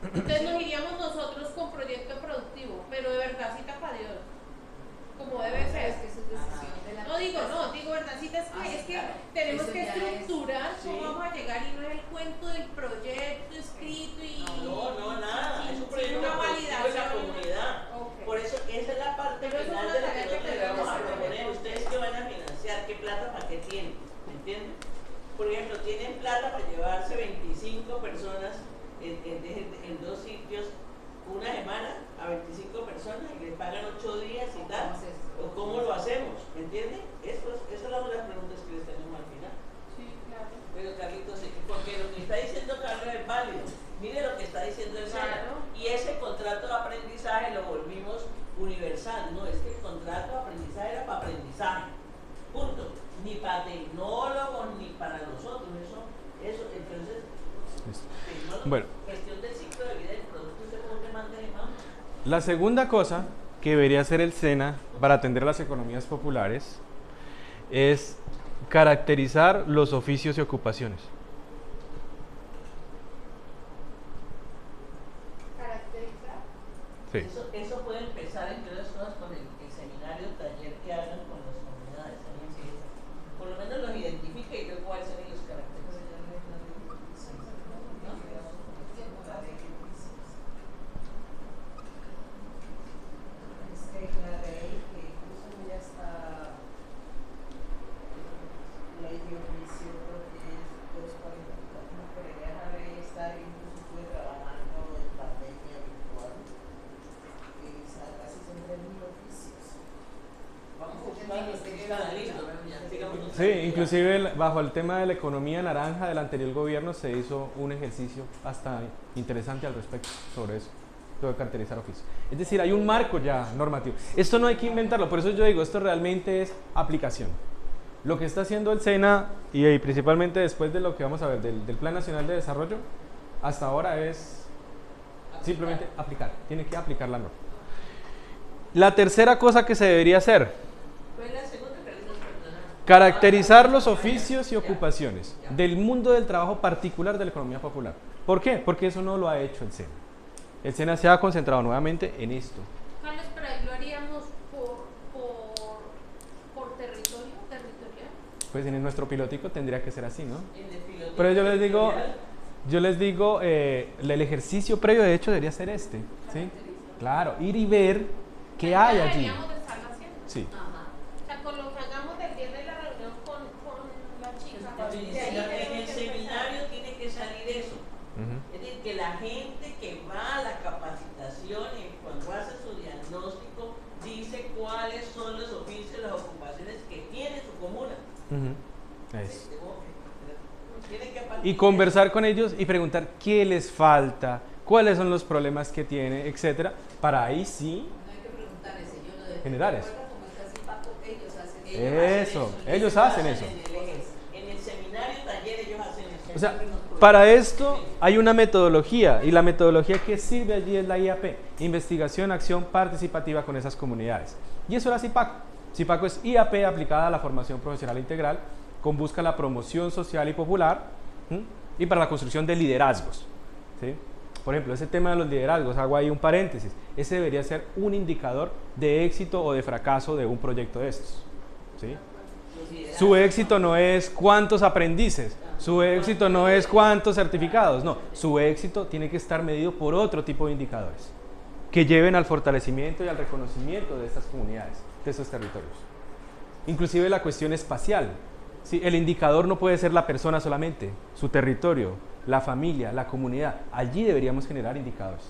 Entonces nos iríamos nosotros con proyecto productivo, pero de verdad cita para Dios, como debe Es ser. que eso es decisión de la No digo, empresa. no, digo verdadcita, es que, Ah, sí, es que claro. tenemos Eso que ya es- estructurar sí. cómo vamos a llegar y no es el cuento del proyecto escrito y No, nada, sin- es un sin proyecto una productivo de la validación. comunidad. Ok. Por eso esa es la parte Pero eso final es de una lo que tarea que nosotros le tenemos vamos a que hacer. proponer. Ustedes que van a financiar, ¿qué plata para qué tienen? ¿Me entienden? Por ejemplo, tienen plata para llevarse 25 personas en dos sitios una semana a 25 personas y les pagan 8 días y tal. ¿Cómo se hace? ¿O cómo lo hacemos? ¿Me entienden? Esas son las preguntas que les tenemos al final. Sí, claro. Pero Carlitos, porque lo que está diciendo Carlos es válido. Mire lo que está diciendo el SENA. Claro. Y ese contrato de aprendizaje lo volvimos universal. No, es que el contrato de aprendizaje era para aprendizaje. Punto. Ni para tecnólogos, ni para nosotros. Eso entonces, Bueno. cuestión del ciclo de vida del producto, ¿usted cómo te mantiene más? La segunda cosa que debería hacer el SENA para atender a las economías populares es caracterizar los oficios y ocupaciones. Caracterizar. Sí. Eso puede empezar, entre otras cosas, con el seminario, taller que hagan con las comunidades. ¿Saben? Sí, por lo menos los identifique y luego cuáles son los caracteres. La ley que incluso ya está, ley de oficio, creo que es 244, pero ya la ley está, incluso estuve trabajando en pandemia virtual, y casi son 3.000 oficios. Vamos a buscar los que están listos. Sigamos. Sí, inclusive bajo el tema de la economía naranja del anterior gobierno se hizo un ejercicio hasta interesante al respecto sobre eso, sobre caracterizar oficios. Es decir, hay un marco ya normativo. Esto no hay que inventarlo, por eso yo digo, esto realmente es aplicación. Lo que está haciendo el SENA, y principalmente después de lo que vamos a ver del Plan Nacional de Desarrollo, hasta ahora es simplemente aplicar, tiene que aplicar la norma. La tercera cosa que se debería hacer, Fue la segunda que les perdona. caracterizar los oficios y ocupaciones del mundo del trabajo particular de la economía popular. ¿Por qué? Porque eso no lo ha hecho el SENA. El SENA se ha concentrado nuevamente en esto. Carlos, pero ahí lo haríamos por territorial. Pues en nuestro pilotico tendría que ser así, ¿no? En el piloto Pero yo les digo, el ejercicio previo de hecho debería ser este, ¿sí? Claro, ir y ver qué hay allí. Deberíamos de estarlo haciendo. Sí. Ajá. O sea, con lo que hagamos del viernes de la reunión con la chica. En el seminario tiene que salir eso. Ujú. Es decir, que la gente que va a la capacitación y cuando hace su diagnóstico dice cuáles son los oficios, las ocupaciones que tiene su comuna. Ujú. Eso. Tiene que partir y conversar con ellos y preguntar qué les falta, cuáles son los problemas que tiene, etcétera, para ahí sí No hay que preguntarles, ellos lo de generar eso. como está así, Paco, ellos hacen Eso, ellos hacen eso. En el seminario, taller, ellos hacen eso. O sea, para esto hay una metodología, y la metodología que sirve allí es la IAP, Investigación, Acción Participativa con esas comunidades. Y eso era CIPACO. CIPACO es IAP aplicada a la formación profesional integral, con busca la promoción social y popular, ¿sí? Y para la construcción de liderazgos, ¿sí? Por ejemplo, ese tema de los liderazgos, hago ahí un paréntesis, ese debería ser un indicador de éxito o de fracaso de un proyecto de estos, ¿sí? Su éxito no es cuántos aprendices, su éxito no es cuántos certificados, no, su éxito tiene que estar medido por otro tipo de indicadores que lleven al fortalecimiento y al reconocimiento de estas comunidades, de estos territorios. Inclusive la cuestión espacial, ¿sí? El indicador no puede ser la persona solamente, su territorio, la familia, la comunidad, allí deberíamos generar indicadores.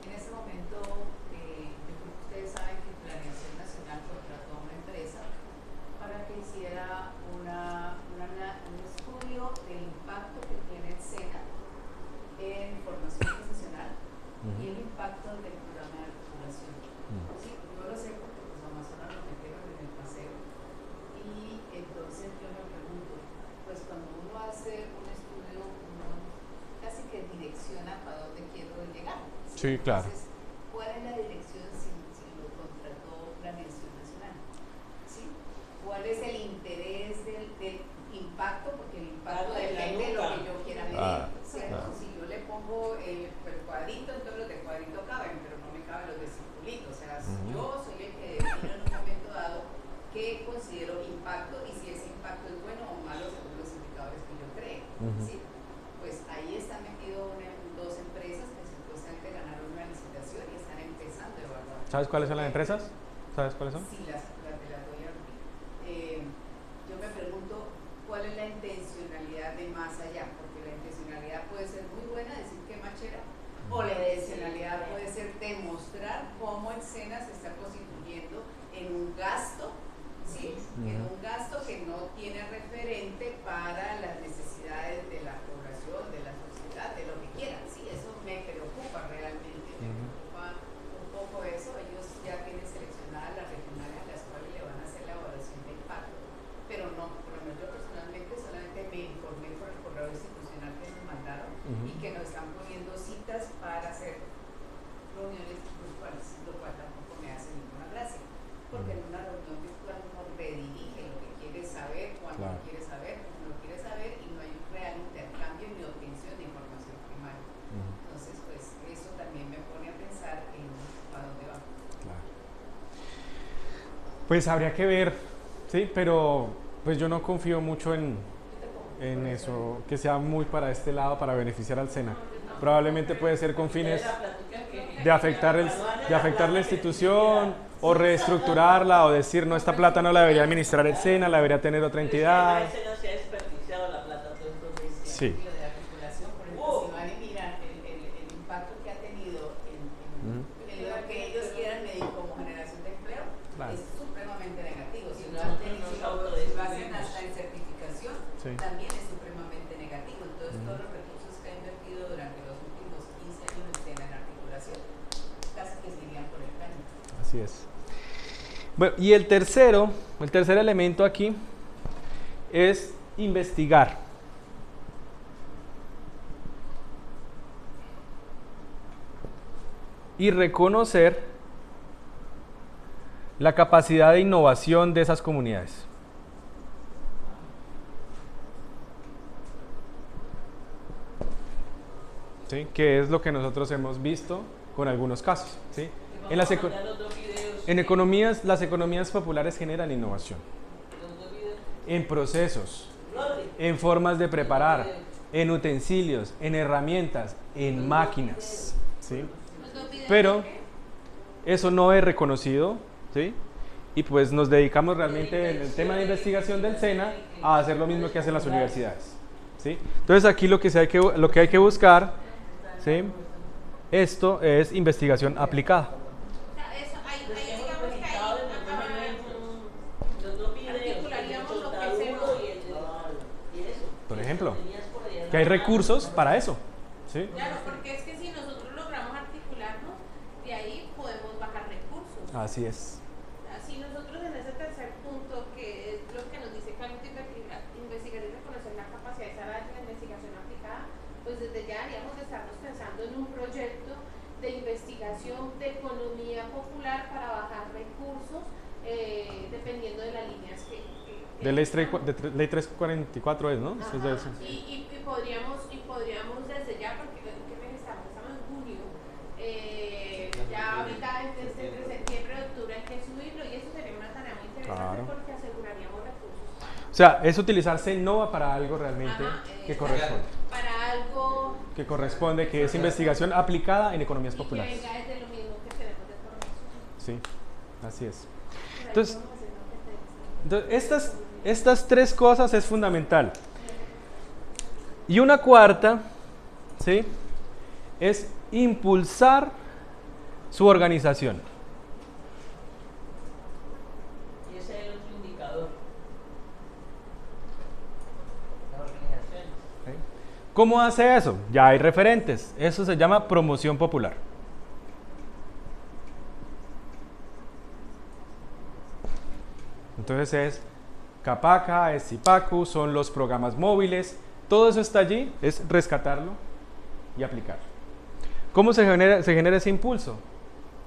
En ese momento, ustedes saben que Planeación Nacional contrató a una empresa para que hiciera un estudio del impacto que tiene el SENA en formación profesional y el impacto del programa de articulación. Sí, yo lo sé porque los amazonas lo metieron en el paseo y entonces yo me pregunto, pues cuando uno hace un estudio, uno casi que direcciona para dónde quiero llegar. Sí, claro. Entonces, ¿cuál es la dirección si lo contrató Planeación Nacional? ¿Sí? ¿Cuál es el interés del impacto? Porque el impacto depende de lo que yo quiera medir, ¿cierto? Si yo le pongo el cuadrito, entonces los de cuadrito caben, pero no me caben los de circulito. O sea, yo soy el que defino en un momento dado qué considero impacto y si ese impacto es bueno o malo según los indicadores que yo cree. ¿Sí? Pues ahí están metidos dos empresas que supuestamente ganaron una licitación y están empezando a evaluar. ¿Sabes cuáles son las empresas? ¿Sabes cuáles son? Sí, las voy a repetir. Yo me pregunto cuál es la intencionalidad de más allá, porque la intencionalidad puede ser muy buena, decir que machera, o la intencionalidad puede ser demostrar cómo el SENA se está constituyendo en un gasto, ¿sí? En un gasto que no tiene referente para las necesidades de la población, de la sociedad, de lo que quieran, ¿sí? Eso me preocupa realmente, me preocupa un poco eso. Ellos ya tienen seleccionadas las regionales a las cuales le van a hacer la evaluación de impacto, pero no, por lo menos yo personalmente solamente me informé por el correo institucional que nos mandaron y que nos están poniendo citas para hacer reuniones virtuales, lo cual tampoco me hace ninguna gracia, porque en una reunión virtual uno redirige lo que quiere saber, cuando lo quiere saber, cómo lo quiere saber, y no hay un real intercambio ni obtención de información primaria. Entonces, pues eso también me pone a pensar en a dónde va. Claro. Pues habría que ver, sí, pero pues yo no confío mucho en eso, que sea muy para este lado, para beneficiar al SENA. Probablemente puede ser con fines de afectar la institución o reestructurarla o decir, no, esta plata no la debería administrar el SENA, la debería tener otra entidad. El SENA se ha desperdiciado la plata todos estos meses. Sí. Lo de articulación, por ejemplo, si van y miran el impacto que ha tenido en lo que ellos quieran medir como generación de empleo, Claro. es supremamente negativo. Si lo Nosotros hacen hasta en certificación, Sí. también es supremamente negativo. Entonces, todos los recursos que ha invertido durante los últimos 15 años en SENA en articulación, casi que se irían por el caño. Así es. Bueno, y el tercer elemento aquí es investigar. Y reconocer la capacidad de innovación de esas comunidades. ¿Sí? Que es lo que nosotros hemos visto con algunos casos. ¿Sí? En economías, las economías populares generan innovación. En procesos, en formas de preparar, en utensilios, en herramientas, en máquinas. ¿Sí? Pero eso no es reconocido, ¿sí? Y pues nos dedicamos realmente en el tema de investigación del SENA a hacer lo mismo que hacen las universidades, ¿sí? Entonces aquí lo que hay que buscar, ¿sí? Esto es investigación aplicada. Ahí digamos que ahí articularíamos lo que es el... Por ejemplo. que hay recursos para eso. ¿Sí? Claro, porque es que si nosotros logramos articularnos, de ahí podemos bajar recursos. Así es. Así nosotros en ese tercer punto, que es lo que nos dice Carlos, investigar y reconocer la capacidad de la investigación aplicada, pues desde ya deberíamos de estarnos pensando en un proyecto de investigación de economía popular para bajar recursos dependiendo de las líneas que De ley 344 es, ¿no? Ajá, Eso es de eso. y podríamos desde ya, porque ¿qué mes estamos? Estamos en junio, ya ahorita entre septiembre y octubre hay que subirlo y eso sería una tarea muy interesante. Claro. Porque aseguraríamos recursos. O sea, es utilizar CENOVA para algo realmente que corresponde. Para algo que corresponde, que es investigación aplicada en economías populares. Que venga desde lo mismo que tenemos de formación. Sí, así es. Entonces estas tres cosas es fundamental. Y una cuarta, ¿sí?, es impulsar su organización. Y ese es el otro indicador. La organización. ¿Sí? ¿Cómo hace eso? Ya hay referentes. Eso se llama promoción popular. Entonces es Capaca, es Zipacu, son los programas móviles. Todo eso está allí, es rescatarlo y aplicarlo. ¿Cómo se genera ese impulso?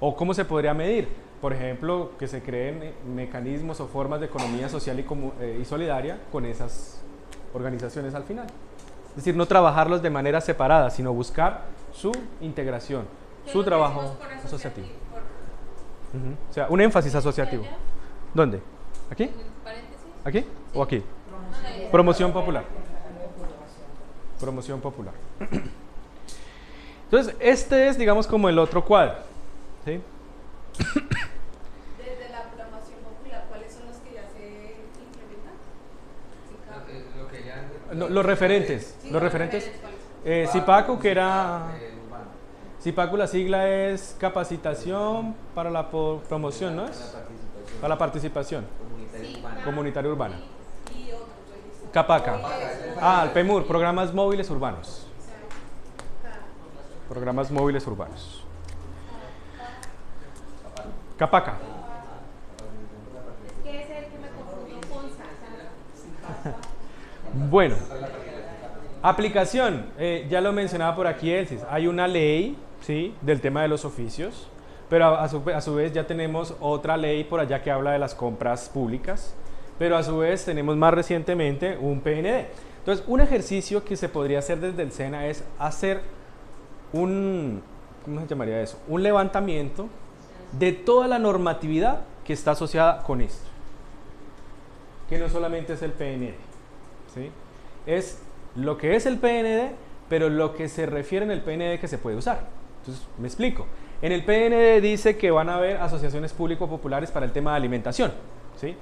¿O cómo se podría medir? Por ejemplo, que se creen mecanismos o formas de economía social y solidaria con esas organizaciones al final. Es decir, no trabajarlos de manera separada, sino buscar su integración, su trabajo asociativo. O sea, un énfasis asociativo. ¿Dónde? ¿Aquí? ¿Aquí o aquí? Promoción popular. Promoción popular. Entonces, este es, digamos, como el otro cuadro. ¿Sí? Desde la promoción popular, ¿cuáles son los que ya se implementan? No, los referentes. Sí, los referentes. Zipacu, que era... Zipacu, la sigla es Capacitación para la Promoción, ¿no es? Para la participación. Comunitaria urbana. Capaca. El PEMUR, Programas Móviles Urbanos. Programas Móviles Urbanos. Capaca. ¿Qué es el que me confundió con SASA? Bueno, aplicación. Ya lo mencionaba por aquí Elsis. Hay una ley, ¿sí?, del tema de los oficios, pero a su vez ya tenemos otra ley por allá que habla de las compras públicas, pero a su vez tenemos más recientemente un PND. Entonces, un ejercicio que se podría hacer desde el SENA es hacer ¿cómo se llamaría eso? Un levantamiento de toda la normatividad que está asociada con esto, que no solamente es el PND, ¿sí? Es lo que es el PND, pero lo que se refiere en el PND que se puede usar. Entonces, me explico. En el PND dice que van a haber asociaciones público-populares para el tema de alimentación, ¿sí?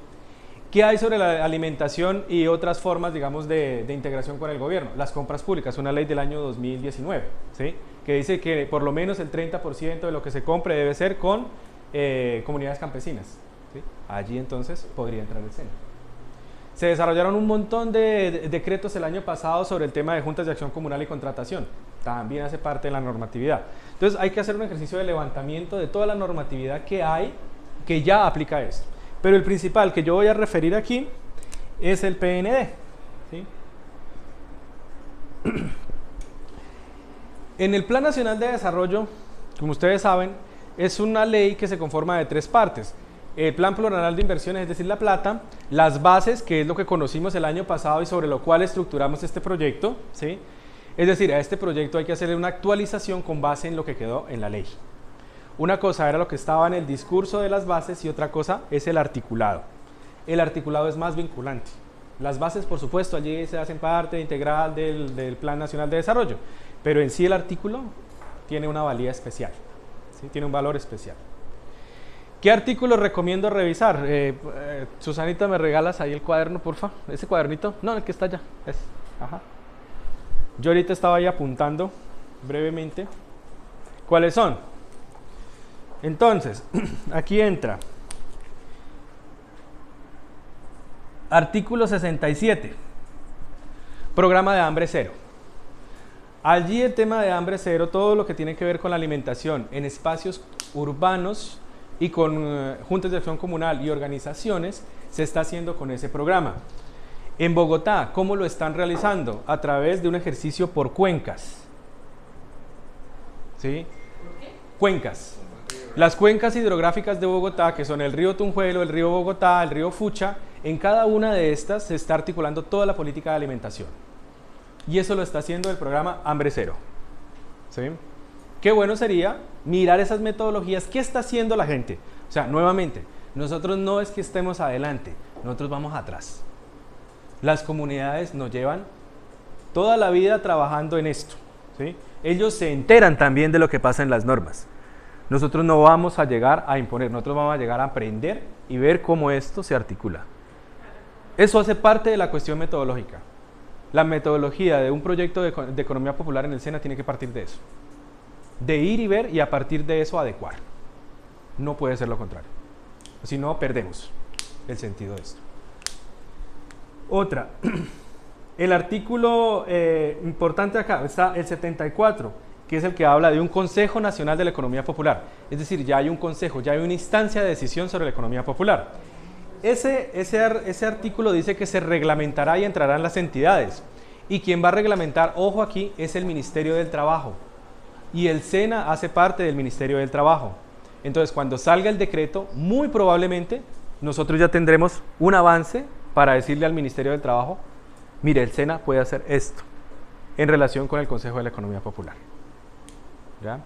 ¿Qué hay sobre la alimentación y otras formas, digamos, de integración con el gobierno? Las compras públicas, una ley del año 2019, ¿sí?, que dice que por lo menos el 30% de lo que se compre debe ser con comunidades campesinas, ¿sí? Allí entonces podría entrar el SENA. Se desarrollaron un montón de decretos el año pasado sobre el tema de juntas de acción comunal y contratación. También hace parte de la normatividad. Entonces hay que hacer un ejercicio de levantamiento de toda la normatividad que hay que ya aplica esto. Pero el principal que yo voy a referir aquí es el PND, ¿sí? En el Plan Nacional de Desarrollo, como ustedes saben, es una ley que se conforma de tres partes. El Plan Plurianual de Inversiones, es decir, la plata, las bases, que es lo que conocimos el año pasado y sobre lo cual estructuramos este proyecto, ¿sí? Es decir, a este proyecto hay que hacerle una actualización con base en lo que quedó en la ley. Una cosa era lo que estaba en el discurso de las bases y otra cosa es el articulado. El articulado es más vinculante. Las bases, por supuesto, allí se hacen parte integral del Plan Nacional de Desarrollo, pero en sí el artículo tiene una valía especial, ¿sí? Tiene un valor especial. ¿Qué artículos recomiendo revisar? Susanita, ¿me regalas ahí el cuaderno, porfa? ¿Ese cuadernito? No, el que está allá. Ajá. Yo ahorita estaba ahí apuntando brevemente. ¿Cuáles son? Entonces, aquí entra. Artículo 67. Programa de hambre cero. Allí el tema de hambre cero, todo lo que tiene que ver con la alimentación en espacios urbanos y con juntas de acción comunal y organizaciones, se está haciendo con ese programa. En Bogotá, ¿cómo lo están realizando? A través de un ejercicio por cuencas. ¿Sí? ¿Por qué? Cuencas. Las cuencas hidrográficas de Bogotá, que son el río Tunjuelo, el río Bogotá, el río Fucha, en cada una de estas se está articulando toda la política de alimentación. Y eso lo está haciendo el programa Hambre Cero. ¿Sí? Qué bueno sería mirar esas metodologías. ¿Qué está haciendo la gente? O sea, nuevamente, nosotros no es que estemos adelante, nosotros vamos atrás. Las comunidades nos llevan toda la vida trabajando en esto. ¿Sí? Ellos se enteran también de lo que pasa en las normas. Nosotros no vamos a llegar a imponer, nosotros vamos a llegar a aprender y ver cómo esto se articula. Eso hace parte de la cuestión metodológica. La metodología de un proyecto de economía popular en el SENA tiene que partir de eso. De ir y ver y a partir de eso adecuar. No puede ser lo contrario. Si no, perdemos el sentido de esto. Otra. El artículo importante acá está el 74, que es el que habla de un Consejo Nacional de la Economía Popular. Es decir, ya hay un consejo, ya hay una instancia de decisión sobre la economía popular. Ese artículo dice que se reglamentará y entrarán las entidades. Y quien va a reglamentar, ojo aquí, es el Ministerio del Trabajo. Y el SENA hace parte del Ministerio del Trabajo. Entonces, cuando salga el decreto, muy probablemente nosotros ya tendremos un avance para decirle al Ministerio del Trabajo, mire, el SENA puede hacer esto en relación con el Consejo de la Economía Popular. ¿Ya?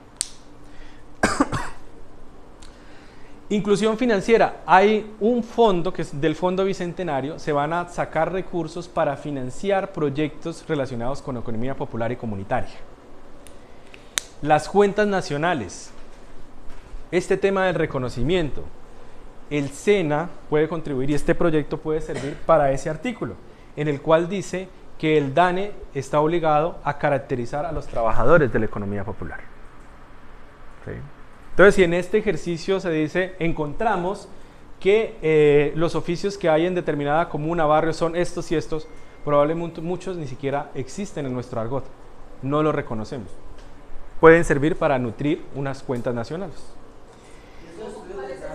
Inclusión financiera. Hay un fondo que es del Fondo Bicentenario, se van a sacar recursos para financiar proyectos relacionados con economía popular y comunitaria. Las cuentas nacionales. Este tema del reconocimiento. El SENA puede contribuir y este proyecto puede servir para ese artículo, en el cual dice que el DANE está obligado a caracterizar a los trabajadores de la economía popular. ¿Sí? Entonces, si en este ejercicio se dice, encontramos que los oficios que hay en determinada comuna, barrio, son estos y estos, probablemente muchos ni siquiera existen en nuestro argot, no los reconocemos. Pueden servir para nutrir unas cuentas nacionales. ¿Cuál es ese?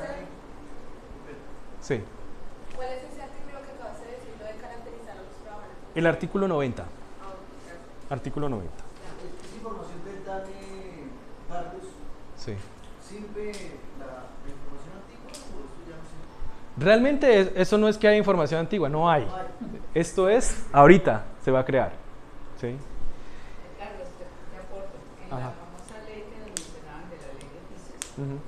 Sí. ¿Cuál es ese artículo que acabas de decir, lo de caracterizar a los trabajadores? El artículo 90. Ah, ok. Artículo 90. ¿Es información del DANE Barrios? Sí. ¿Sirve la información antigua o esto ya no sirve? Realmente eso no es que haya información antigua, no hay. Esto es, ahorita se va a crear. ¿Sí? Carlos, te aporto. En Ajá. la famosa ley que nos mencionaban de la ley de oficios, Ujú.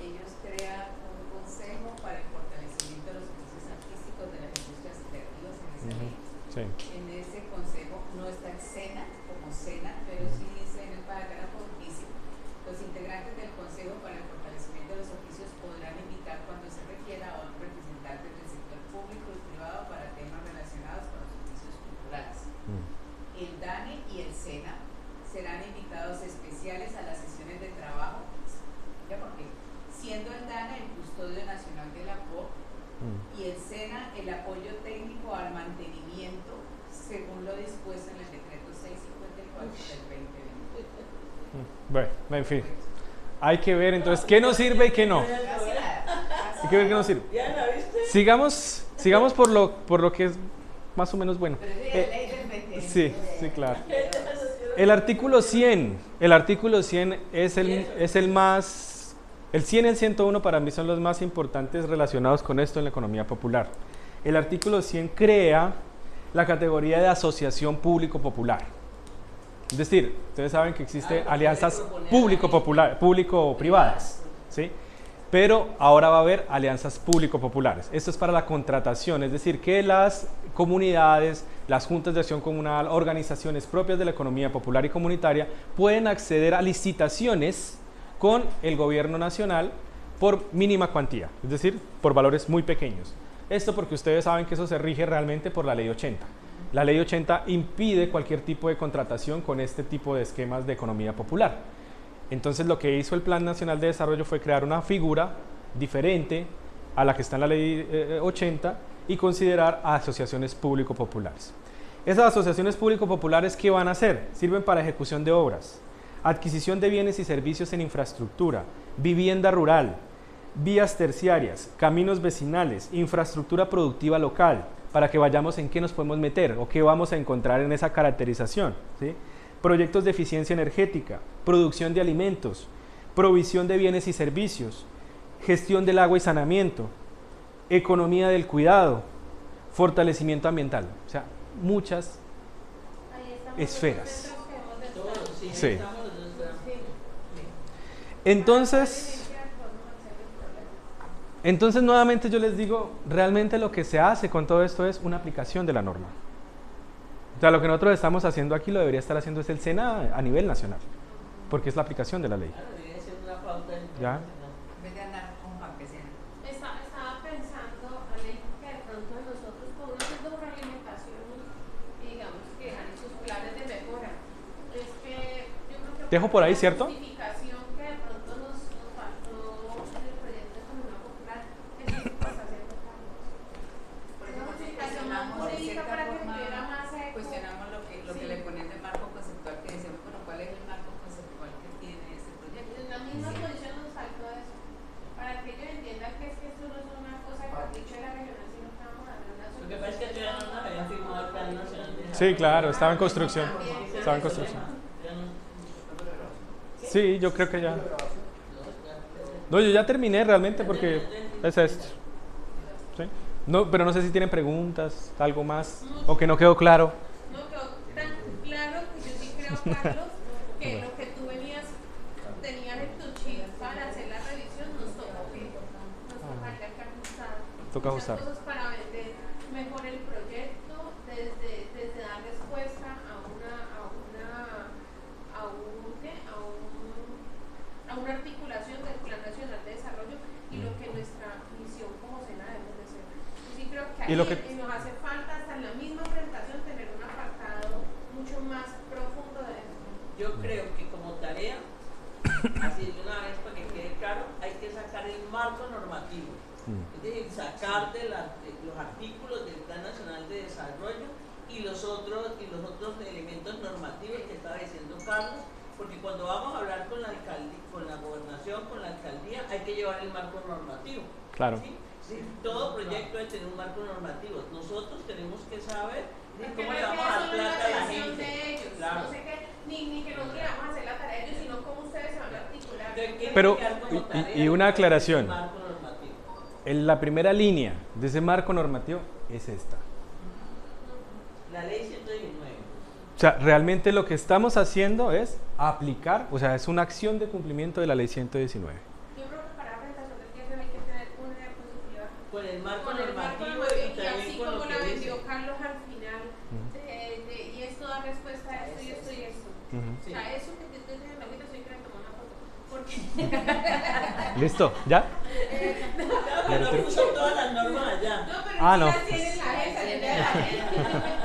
ellos crean un consejo para el fortalecimiento de los oficios artísticos de las industrias creativas en esa ley. Sí. En ese consejo no está el SENA como SENA, pero sí dice en el parágrafo, dice, los integrantes del consejo para el fortalecimiento de los oficios podrán invitar cuando se requiera a un representante del sector público y privado para temas relacionados con los oficios culturales. El DANE y el SENA serán invitados especiales a las sesiones de trabajo, ya porque siendo el DANE el custodio nacional de la POP y el SENA el apoyo técnico al mantenimiento según lo dispuesto en el decreto 654 del 2020. Bueno, en fin. Hay que ver entonces qué nos sirve y qué no. Hay que ver qué nos sirve. ¿Ya la viste? Sigamos por lo que es más o menos bueno. Pero es de la ley del 2020. Sí, claro. El artículo 100 es el más, el 100 y el 101 para mí son los más importantes relacionados con esto en la economía popular. El artículo 100 crea la categoría de asociación público-popular. Es decir, ustedes saben que existen alianzas público-privadas, ¿sí? Pero ahora va a haber alianzas público-populares. Esto es para la contratación, es decir, que las comunidades, las juntas de acción comunal, organizaciones propias de la economía popular y comunitaria pueden acceder a licitaciones con el gobierno nacional por mínima cuantía, es decir, por valores muy pequeños. Esto porque ustedes saben que eso se rige realmente por la Ley 80. La Ley 80 impide cualquier tipo de contratación con este tipo de esquemas de economía popular. Entonces lo que hizo el Plan Nacional de Desarrollo fue crear una figura diferente a la que está en la Ley 80 y considerar a asociaciones público-populares. Esas asociaciones público-populares, ¿qué van a hacer? Sirven para ejecución de obras, adquisición de bienes y servicios en infraestructura, vivienda rural, vías terciarias, caminos vecinales, infraestructura productiva local, para que vayamos en qué nos podemos meter o qué vamos a encontrar en esa caracterización, ¿sí? Proyectos de eficiencia energética, producción de alimentos, provisión de bienes y servicios, gestión del agua y saneamiento, economía del cuidado, fortalecimiento ambiental, o sea, muchas esferas. Sí. Entonces nuevamente yo les digo, realmente lo que se hace con todo esto es una aplicación de la norma. O sea, lo que nosotros estamos haciendo aquí lo debería estar haciendo es el SENA a nivel nacional, porque es la aplicación de la ley. Claro, debería ser una pauta ¿Ya? En vez de andar con campesinos. Estaba pensando, Ale, que de pronto nosotros podemos hacer una alimentación y digamos que han sus planes de mejora. Es que yo creo que dejo por ahí, ¿cierto? Justificación que de pronto nos faltó en el proyecto de Comunidad Popular, es lo que está haciendo Carlos. Por Una eso justificación más jurídica para que tuviera más eco. cuestionamos lo que le ponen de marco conceptual, que decimos, bueno, ¿cuál es el marco conceptual que tiene este proyecto? En la misma posición nos faltó eso, para que ellos entiendan que es que esto no es una cosa que ha dicho de la regional, sino que vamos a hacer una Lo que pasa es que todavía no nos habían firmado el Plan Nacional de Desarrollo. Sí, claro, estaba en construcción. Estaba en construcción. Sí, yo creo que ya. No, yo ya terminé realmente porque es esto. ¿Sí? No, pero no sé si tienen preguntas, algo más, o que no quedó claro. No quedó tan claro que yo sí creo, Carlos, que lo que tú tenías en tu chip para hacer la revisión, nos tocaría que ajustar. Toca ajustar. Muchas cosas para vender mejor el proyecto, desde dar respuesta a una articulación del Plan Nacional de Desarrollo y lo que nuestra misión como SENA debemos de ser. Yo sí creo que ahí nos hace falta hasta en la misma presentación tener un apartado mucho más profundo de eso. Yo creo que como tarea, así de una vez para que quede claro, hay que sacar el marco normativo. Es decir, sacar de los artículos del Plan Nacional de Desarrollo y los otros elementos normativos que estaba diciendo Carlos, porque cuando vamos a hablar con la alcaldía, con la gobernación, con la alcaldía, hay que llevar el marco normativo. Claro. ¿Sí? Sí, todo proyecto debe tener un marco normativo. Nosotros tenemos que saber cómo le vamos a dar plata a la gente. De ellos. Claro. No sé qué, ni que nosotros le vamos a hacer la tarea a ellos, sino cómo ustedes se van a articular. Pero, y una aclaración. La primera línea de ese marco normativo es esta. La ley 119. O sea, realmente lo que estamos haciendo es aplicar, o sea, es una acción de cumplimiento de la ley 119. Yo creo que para la presentación del pieza hay que tener una diapositiva Con el marco con el marco normativo normativo y también así con como lo la que vendió dice. Carlos al final, y esto da respuesta a esto y esto y esto. O sea, eso que te estoy diciendo ahorita, soy que le tomar una foto. Porque ¿Listo? ¿Ya? Pero no puso todas las normas allá. no, pero Ah, sí no. las tiene en la agenda,